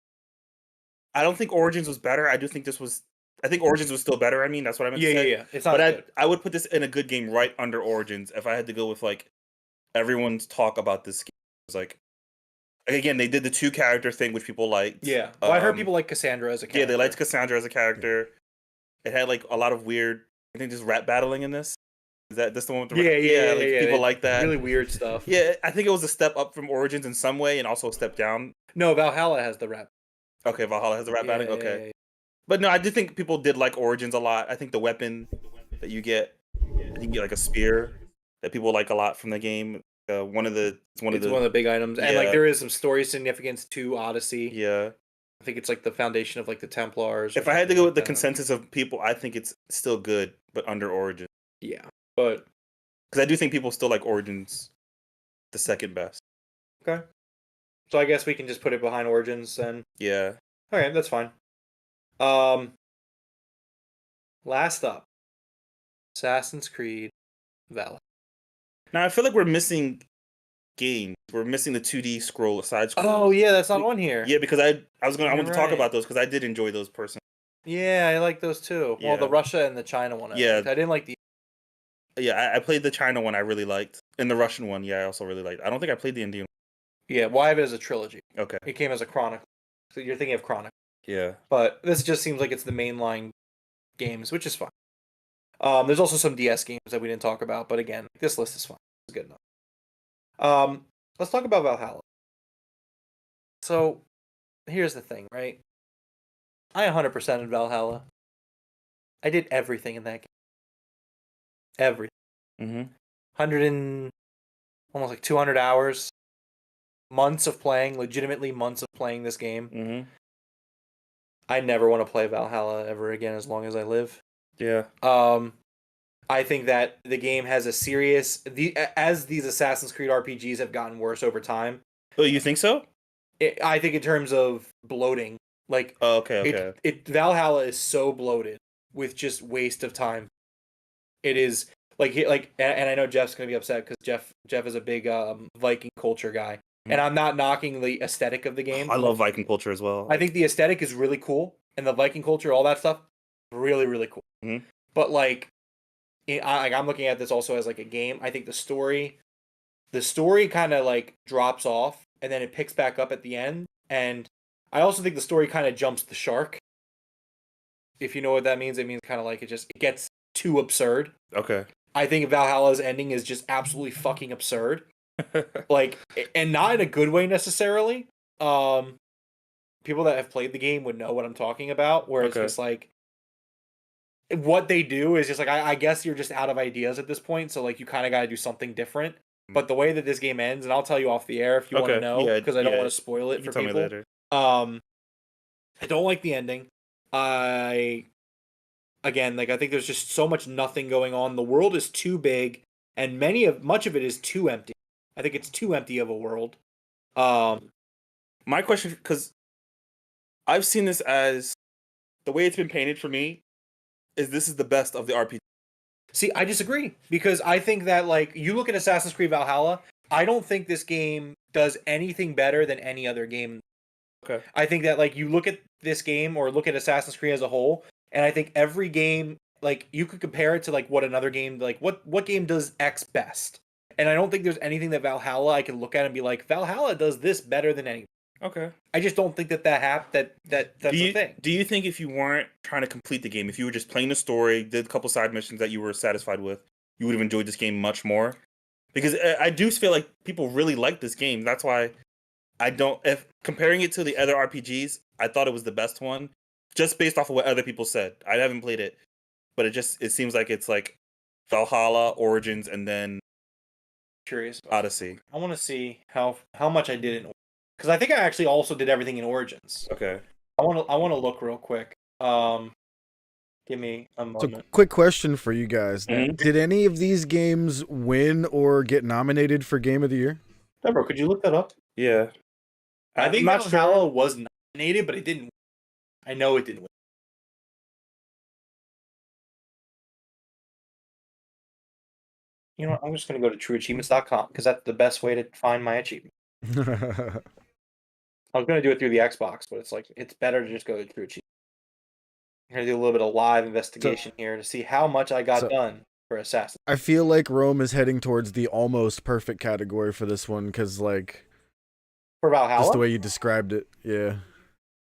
I don't think Origins was better. I think Origins was still better. I mean, that's what I meant to say. Yeah. It's not good. I would put this in a good game right under Origins if I had to go with like everyone's talk about this game. It was like, again, they did the 2-character thing, which people liked. Yeah. Well, I heard people like Cassandra as a character. Yeah, they liked Cassandra as a character. It had like a lot of weird, I think, just rap battling in this. Is this the one with the rap? People like that. Really weird stuff. Yeah, I think it was a step up from Origins in some way and also a step down. No, Valhalla has the rap. Okay, Valhalla has the rap battling? Okay. Yeah. But no, I do think people did like Origins a lot. I think the weapon that you get, like a spear that people like a lot from the game. One of the big items, and like there is some story significance to Odyssey. Yeah, I think it's like the foundation of like the Templars. If I had to go with the consensus of people, I think it's still good, but under Origins. Yeah, but because I do think people still like Origins the second best. Okay, so I guess we can just put it behind Origins then. Yeah. Okay, that's fine. Last up, Assassin's Creed Valhalla. Now I feel like we're missing games. We're missing the 2D scroll side scroll. Oh yeah, that's not on here. Yeah, because I wanted to talk about those because I did enjoy those personally. Yeah, I like those too. Yeah. Well, the Russia and the China one. I didn't like the. Yeah, I played the China one. I really liked, And the Russian one, yeah, I also really liked. I don't think I played the Indian Yeah, well, I have it as a trilogy. one. Okay. It came as a Chronicle. So you're thinking of Chronicle. Yeah. But this just seems like it's the mainline games, which is fine. There's also some DS games that we didn't talk about, but again, this list is fine. It's good enough. Let's talk about Valhalla. So, here's the thing, right? I 100% in Valhalla. I did everything in that game. Everything. Mm-hmm. 100 and almost like 200 hours. Months of playing, legitimately months of playing this game. Mm-hmm. I never want to play Valhalla ever again as long as I live. Yeah. I think that the game has a serious as these Assassin's Creed RPGs have gotten worse over time. Oh, you think so? I think in terms of bloating, like Oh, okay. Valhalla is so bloated with just waste of time. It is and I know Jeff's gonna be upset because Jeff is a big Viking culture guy, and I'm not knocking the aesthetic of the game. I love Viking culture as well. I think the aesthetic is really cool, and the Viking culture, all that stuff, really really cool. Mm-hmm. But I'm looking at this also as like a game. I think the story kind of like drops off and then it picks back up at the end. And I also think the story kind of jumps the shark. If you know what that means, it means kind of like it gets too absurd. Okay. I think Valhalla's ending is just absolutely fucking absurd. And not in a good way necessarily. People that have played the game would know what I'm talking about, where it's just like what they do is just like I guess you're just out of ideas at this point, so like you kind of got to do something different. But the way that this game ends, and I'll tell you off the air if you want to know, because I don't want to spoil it for people. Me later. I don't like the ending. I think there's just so much nothing going on. The world is too big, and much of it is too empty. I think it's too empty of a world. My question, because I've seen this as the way it's been painted for me, is this is the best of the RPG. See, I disagree because I think that like you look at Assassin's Creed Valhalla, I don't think this game does anything better than any other game. Okay. I think that like you look at this game or look at Assassin's Creed as a whole, and I think every game like you could compare it to like what another game like what game does X best. And I don't think there's anything that Valhalla I can look at and be like Valhalla does this better than anything. Okay. I just don't think that's a thing. Do you think if you weren't trying to complete the game, if you were just playing the story, did a couple side missions that you were satisfied with, you would have enjoyed this game much more? Because I do feel like people really like this game. That's why if comparing it to the other RPGs, I thought it was the best one, just based off of what other people said. I haven't played it, but it seems like it's like Valhalla, Origins, and then Curious Odyssey. I want to see how much I did in because I think I actually also did everything in Origins. Okay. I want to look real quick. Give me a moment. So, quick question for you guys: Did any of these games win or get nominated for Game of the Year? Devroro, could you look that up? Yeah. I think Valhalla was nominated, but it didn't win. I know it didn't win. You know what? I'm just going to go to trueachievements.com because that's the best way to find my achievement. I was going to do it through the Xbox, but it's better to just go to True Achievements. I'm going to do a little bit of live investigation here to see how much I got done for Assassin. I feel like Rome is heading towards the almost perfect category for this one because, like, for Valhalla, just the way you described it, yeah.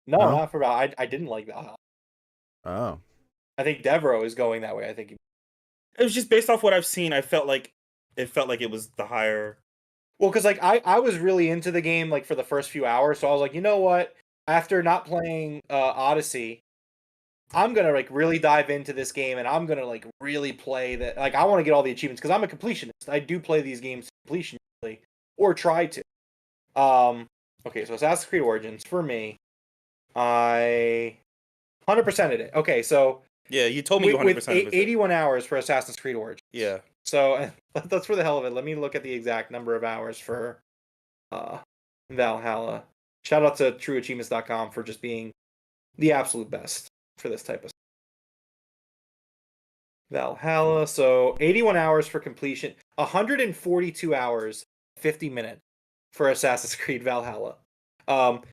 No, not for Valhalla. I didn't like Valhalla. Oh, I think Devroro is going that way. I think it was just based off what I've seen. I felt like it was the higher. Well, because like I was really into the game like for the first few hours, so I was like, you know what? After not playing Odyssey, I'm gonna like really dive into this game, and I'm gonna like really play that. Like I want to get all the achievements because I'm a completionist. I do play these games completion or try to. Okay, so Assassin's Creed Origins for me, I 100%ed it. Okay, so yeah, you told me you 100%. With 81 hours for Assassin's Creed Origins. Yeah. So that's for the hell of it. Let me look at the exact number of hours for Valhalla. Shout out to trueachievements.com for just being the absolute best for this type of stuff. Valhalla. So 81 hours for completion, 142 hours, 50 minutes for Assassin's Creed Valhalla.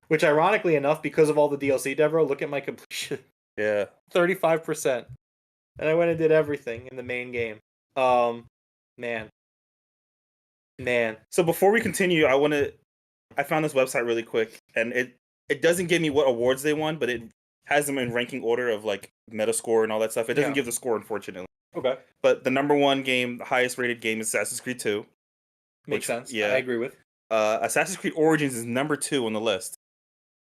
Which ironically enough, because of all the DLC, Devroro, look at my completion. Yeah. 35%. And I went and did everything in the main game. Man. Man. So before we continue, I found this website really quick, and it doesn't give me what awards they won, but it has them in ranking order of like Metascore and all that stuff. It doesn't give the score, unfortunately. Okay. But the number one game, the highest rated game, is Assassin's Creed 2. Makes sense. Yeah. I agree with. Assassin's Creed Origins is number 2 on the list.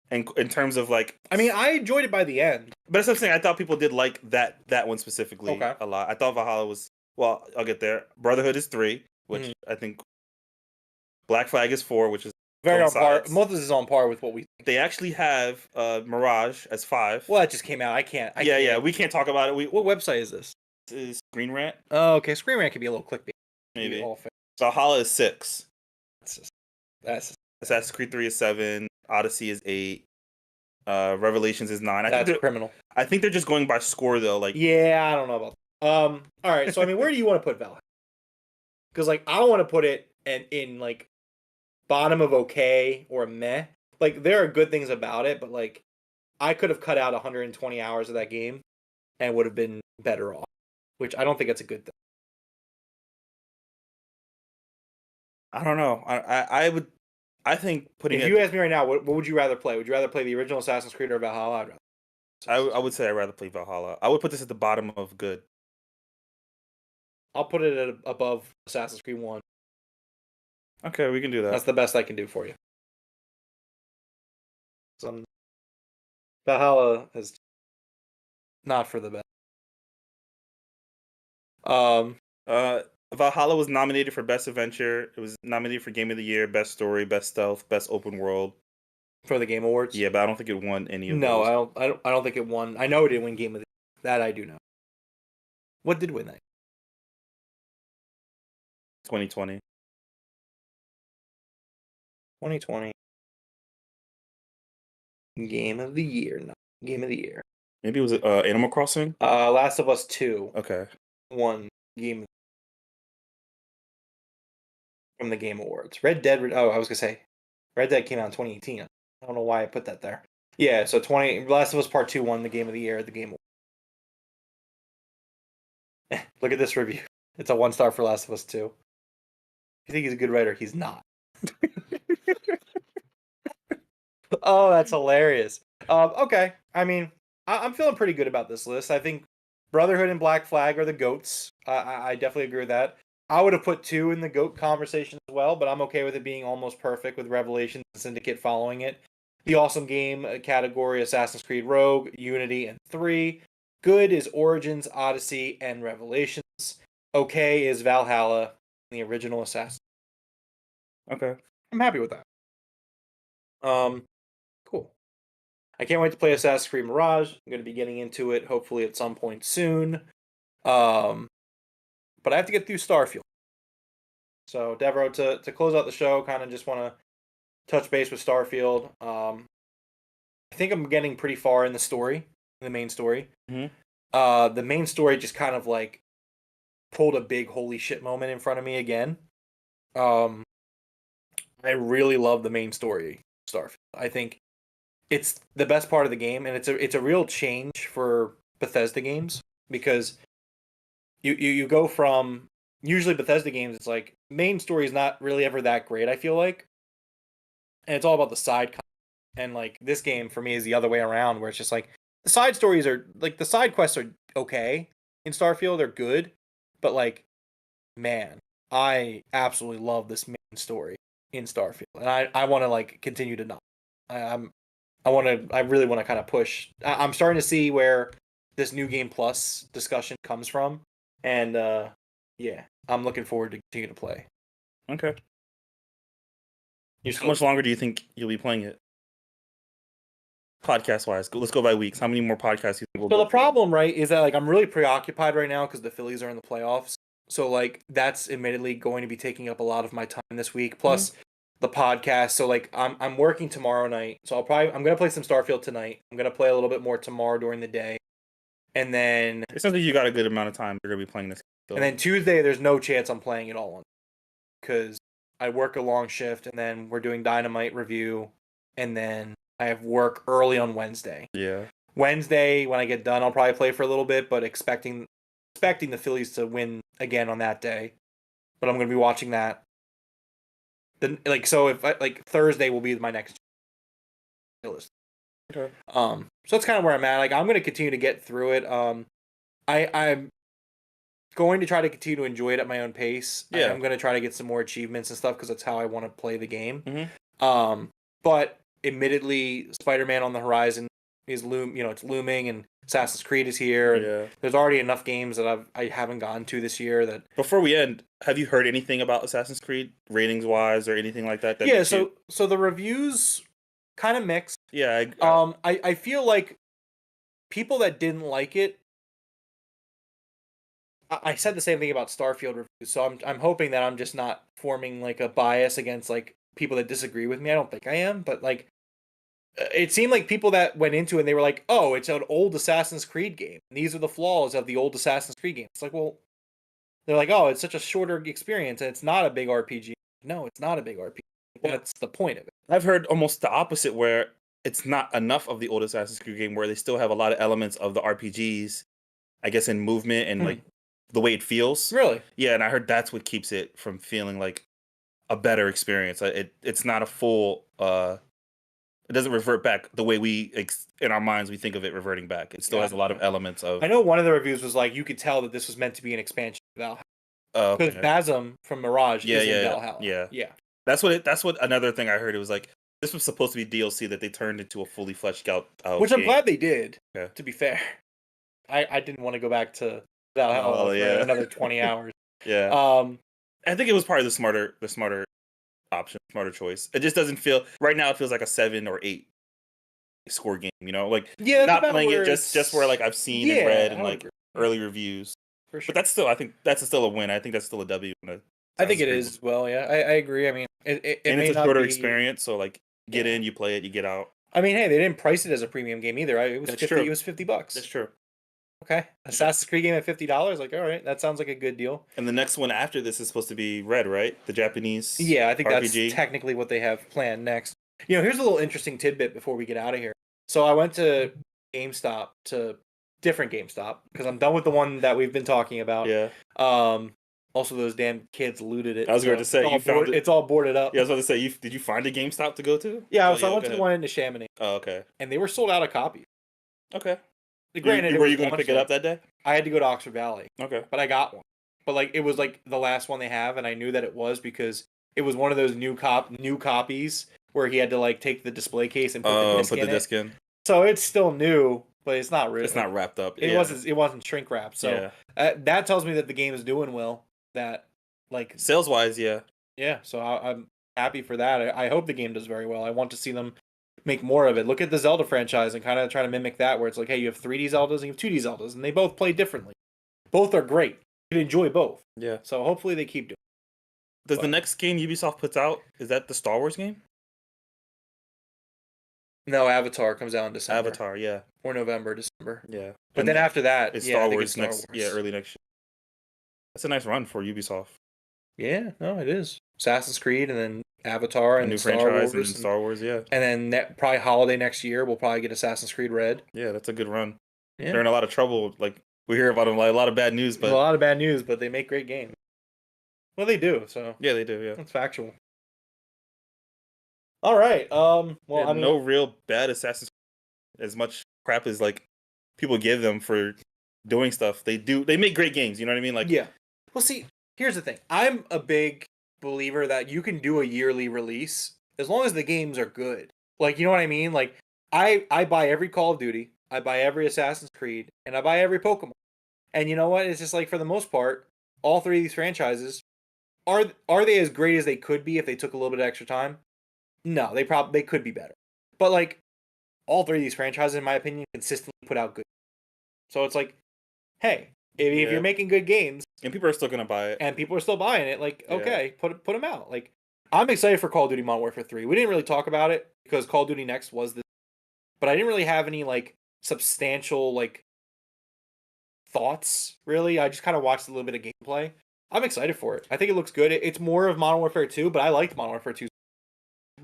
And in terms of like, I mean, I enjoyed it by the end. but that's what I'm saying. I thought people did like that one specifically a lot. I thought Valhalla was, well, I'll get there. Brotherhood is 3, which I think Black Flag is 4, which is very on par. Most of this is on par with what we think. They actually have Mirage as 5. Well, that just came out. I can't. Yeah, we can't talk about it. What website is this? This is Screen Rant. Oh, okay. Screen Rant could be a little clickbait. Maybe. Valhalla is 6. That's Assassin's Creed 3 is 7. Odyssey is 8. Revelations is 9. That's criminal. I think they're just going by score though. Like, yeah, I don't know about that. All right. So I mean, where do you want to put Valhalla? Because like I don't want to put it in like bottom of okay or meh. Like there are good things about it, but like I could have cut out 120 hours of that game and would have been better off. Which I don't think it's a good thing. I don't know. I think putting. If you ask me right now, what would you rather play? Would you rather play the original Assassin's Creed or Valhalla? I would say I'd rather play Valhalla. I would put this at the bottom of good. I'll put it at above Assassin's Creed 1. Okay, we can do that. That's the best I can do for you. Valhalla is not for the best. Valhalla was nominated for Best Adventure. It was nominated for Game of the Year, Best Story, Best Stealth, Best Open World. For the Game Awards? Yeah, but I don't think it won any of those. No, I don't think it won. I know it didn't win Game of the Year. That I do know. What did win that? 2020. 2020. Game of the Year. No. Game of the Year. Maybe it was Animal Crossing? Last of Us 2. Okay. Won Game from the Game Awards. Red Dead. I was gonna say, Red Dead came out in 2018. I don't know why I put that there. Yeah, so Last of Us Part 2 won the Game of the Year at the Game Awards. Look at this review. It's a 1-star for Last of Us 2. If you think he's a good writer, he's not. Oh, that's hilarious. Okay, I mean, I'm feeling pretty good about this list. I think Brotherhood and Black Flag are the GOATs. I definitely agree with that. I would have put 2 in the GOAT conversation as well, but I'm okay with it being almost perfect with Revelations and Syndicate following it. The awesome game category, Assassin's Creed Rogue, Unity, and 3. Good is Origins, Odyssey, and Revelations. Okay is Valhalla, the original Assassin. Okay. I'm happy with that. Cool. I can't wait to play Assassin's Creed Mirage. I'm going to be getting into it hopefully at some point soon. But I have to get through Starfield. So, Devroro, to close out the show, kind of just want to touch base with Starfield. I think I'm getting pretty far in the story, in the main story. Mm-hmm. The main story just kind of like pulled a big holy shit moment in front of me again. I really love the main story of Starfield. I think it's the best part of the game, and it's a real change for Bethesda games because you go from usually Bethesda games, it's like main story is not really ever that great, I feel like, and it's all about the side content. And like this game for me is the other way around, where it's just like the side stories are like the side quests are okay in Starfield, they're good, but like man, I absolutely love this main story in Starfield, and I want to like continue to not. I really want to kind of push. I'm starting to see where this new game plus discussion comes from, and yeah, I'm looking forward to continue to play. Okay. How much longer do you think you'll be playing it? Podcast wise, let's go by weeks. How many more podcasts do you think we'll do? So the problem, right, is that like I'm really preoccupied right now because the Phillies are in the playoffs. So like that's admittedly going to be taking up a lot of my time this week. Plus the podcast. So like I'm working tomorrow night. So I'm gonna play some Starfield tonight. I'm gonna play a little bit more tomorrow during the day, and then it sounds like you got a good amount of time. You're gonna be playing this. And then Tuesday, there's no chance I'm playing it all on because I work a long shift, and then we're doing Dynamite review, and then I have work early on Wednesday. Yeah. Wednesday, when I get done, I'll probably play for a little bit, but expecting the Phillies to win again on that day. But I'm going to be watching that. then like so if like Thursday will be my next list. Okay. So that's kind of where I'm at. Like I'm going to continue to get through it. I'm going to try to continue to enjoy it at my own pace. Yeah. I'm going to try to get some more achievements and stuff because that's how I want to play the game. Mm-hmm. But admittedly, Spider-Man on the horizon is it's looming, and Assassin's Creed is here. And there's already enough games that I haven't gotten to this year. That before we end, have you heard anything about Assassin's Creed ratings wise or anything like that? Yeah. So the reviews kind of mixed. Yeah. I feel like people that didn't like it. I said the same thing about Starfield reviews, so I'm hoping that I'm just not forming like a bias against like people that disagree with me. I don't think I am, but like it seemed like people that went into it and they were like, "Oh, it's an old Assassin's Creed game. And these are the flaws of the old Assassin's Creed game." It's like, well, they're like, "Oh, it's such a shorter experience and it's not a big RPG." No, it's not a big RPG. That's the point of it. I've heard almost the opposite, where it's not enough of the old Assassin's Creed game, where they still have a lot of elements of the RPGs, I guess, in movement and like the way it feels. Really? Yeah, and I heard that's what keeps it from feeling like a better experience. It's not a full. It doesn't revert back the way we in our minds we think of it reverting back. It still has a lot of elements of. I know one of the reviews was like you could tell that this was meant to be an expansion of Valhalla. Because Basm from Mirage is in Valhalla. Yeah. That's what another thing I heard. It was like this was supposed to be DLC that they turned into a fully fleshed out. Which I'm glad they did. Yeah. To be fair, I didn't want to go back to Valhalla for another 20 hours. Yeah. I think it was probably the smarter option, smarter choice. It just doesn't feel right now. It feels like a 7 or 8 score game. Like not playing it just where like I've seen and read and like early reviews. For sure. But that's still, I think that's still a win. I think that's still a W. I think it is as well. Yeah, I agree. I mean, it and may it's a not shorter be... experience. So like, get in, you play it, you get out. I mean, hey, they didn't price it as a premium game either. Right? It was That's 50. true. It was $50. That's true. Okay, Assassin's Creed game at $50. Like, all right, that sounds like a good deal. And the next one after this is supposed to be Red, right? The Japanese. Yeah, I think RPG. That's technically what they have planned next. Here's a little interesting tidbit before we get out of here. So I went to different GameStop because I'm done with the one that we've been talking about. Yeah. Also, those damn kids looted it. I was going to say it's all boarded up. Yeah, I was about to say, did you find a GameStop to go to? Yeah, so I went to the one in the Chamonix. Oh, okay. And they were sold out of copies. Okay. Granted, were you going to pick it up that day? I had to go to Oxford Valley. Okay. But I got one. But like it was like the last one they have, and I knew that it was because it was one of those new copies where he had to like take the display case and put the disc in. So it's still new, but it's not really. It's not wrapped up. It wasn't shrink wrapped. So that tells me that the game is doing well. That like sales wise, yeah. So I'm happy for that. I hope the game does very well. I want to see them make more of it. Look at the Zelda franchise and kind of try to mimic that, where it's like, hey, you have 3D Zeldas and you have 2D Zeldas, and they both play differently. Both are great. You can enjoy both. Yeah. So hopefully they keep doing it. Does the next game Ubisoft puts out, is that the Star Wars game? No, Avatar comes out in December. Avatar, yeah. Or November, December. Yeah. But then after that, it's Star Wars next. Yeah, early next year. That's a nice run for Ubisoft. Yeah, no, it is. Assassin's Creed and then Avatar and a new Star franchise Wars and Star Wars, yeah. And then probably holiday next year, we'll probably get Assassin's Creed Red. Yeah, that's a good run. Yeah. They're in a lot of trouble. Like we hear about them, like a lot of bad news, but a lot of bad news, but they make great games. Well, they do. So yeah, they do. Yeah, that's factual. All right. Well, I mean, no real bad Assassin's Creed. As much crap as like people give them for doing stuff, they do. They make great games. You know what I mean? Like yeah. Well, see, here's the thing. I'm a big believer that you can do a yearly release as long as the games are good. Like, you know what I mean? Like, I buy every Call of Duty, I buy every Assassin's Creed, and I buy every Pokemon. And you know what? It's just like, for the most part, all three of these franchises, are they as great as they could be if they took a little bit of extra time? No, they could be better. But like, all three of these franchises, in my opinion, consistently put out good. So it's like, hey, if you're making good games, and people are still gonna buy it, and people are still buying it, like, okay, put them out. Like, I'm excited for Call of Duty Modern Warfare 3. We didn't really talk about it because Call of Duty Next was this, but I didn't really have any like substantial like thoughts. Really, I just kind of watched a little bit of gameplay. I'm excited for it. I think it looks good. It's more of Modern Warfare 2, but I liked Modern Warfare 2.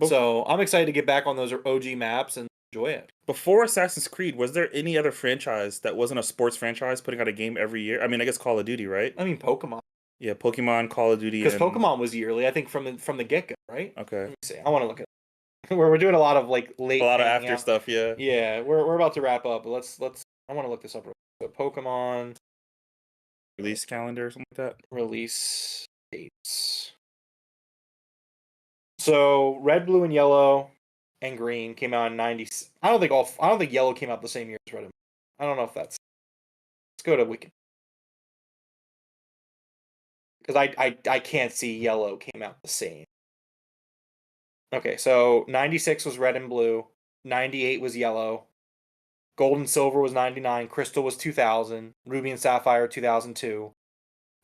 So I'm excited to get back on those OG maps and enjoy it. Before Assassin's Creed, was there any other franchise that wasn't a sports franchise putting out a game every year? I mean, I guess Call of Duty, right? I mean, Pokemon. Yeah, Pokemon, Call of Duty, Because and Pokemon was yearly, I think from the get go, right? okay, Let me see. I want to look at we're doing a lot of like late a lot of hanging after out. stuff. Yeah, Yeah, we're about to wrap up, but let's I want to look this up. So Pokemon release calendar or something like that. release dates. So red, blue, and yellow, and green came out in 90. I don't think yellow came out the same year as red and blue. I don't know if that's. Let's go to Wiki because I can't see yellow came out the same. Okay, so 96 was red and blue, 98 was yellow, gold and silver was 99, crystal was 2000, ruby and sapphire 2002.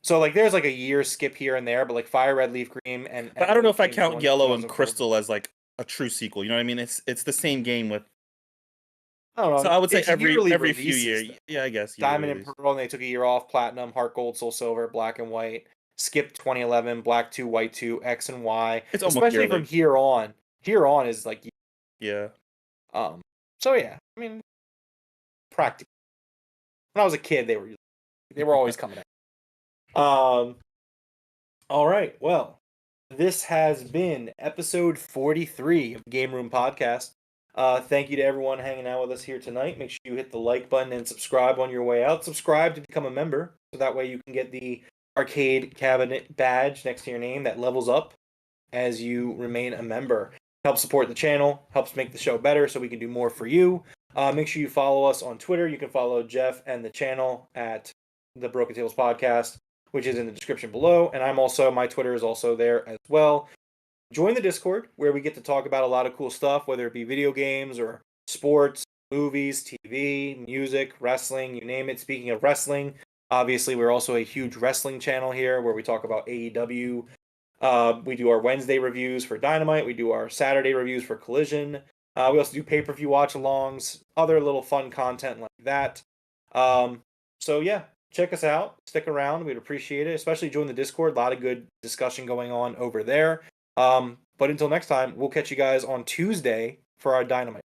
So like there's like a year skip here and there, but like fire red, leaf green, and But I don't know if I came count Yellow and 2004. Crystal as like a true sequel. You know what I mean? It's the same game with. I don't know. So I would say It's yearly every few releases, years. though. Yeah, I guess. Diamond Yearly and Pearl, and they took a year off. Platinum, Heart Gold, Soul Silver, Black and White. Skip 2011, Black 2, White 2, X and Y. It's almost Especially from yearly. here on. Here on is like Yeah. So yeah, I mean, practical. When I was a kid, they were always coming out. All right. Well, this has been episode 43 of Game Room Podcast. Thank you to everyone hanging out with us here tonight. Make sure you hit the like button and subscribe on your way out. Subscribe to become a member, so that way you can get the arcade cabinet badge next to your name that levels up as you remain a member. Helps support the channel, helps make the show better so we can do more for you. Make sure you follow us on Twitter. You can follow Jeff and the channel at the Broken Tables Podcast, which is in the description below. And my Twitter is also there as well. Join the Discord where we get to talk about a lot of cool stuff, whether it be video games or sports, movies, TV, music, wrestling, you name it. Speaking of wrestling, obviously we're also a huge wrestling channel here where we talk about AEW. We do our Wednesday reviews for Dynamite. We do our Saturday reviews for Collision. We also do pay-per-view watch-alongs, other little fun content like that. So yeah, check us out. Stick around. We'd appreciate it. Especially join the Discord. A lot of good discussion going on over there. But until next time, we'll catch you guys on Tuesday for our Dynamite.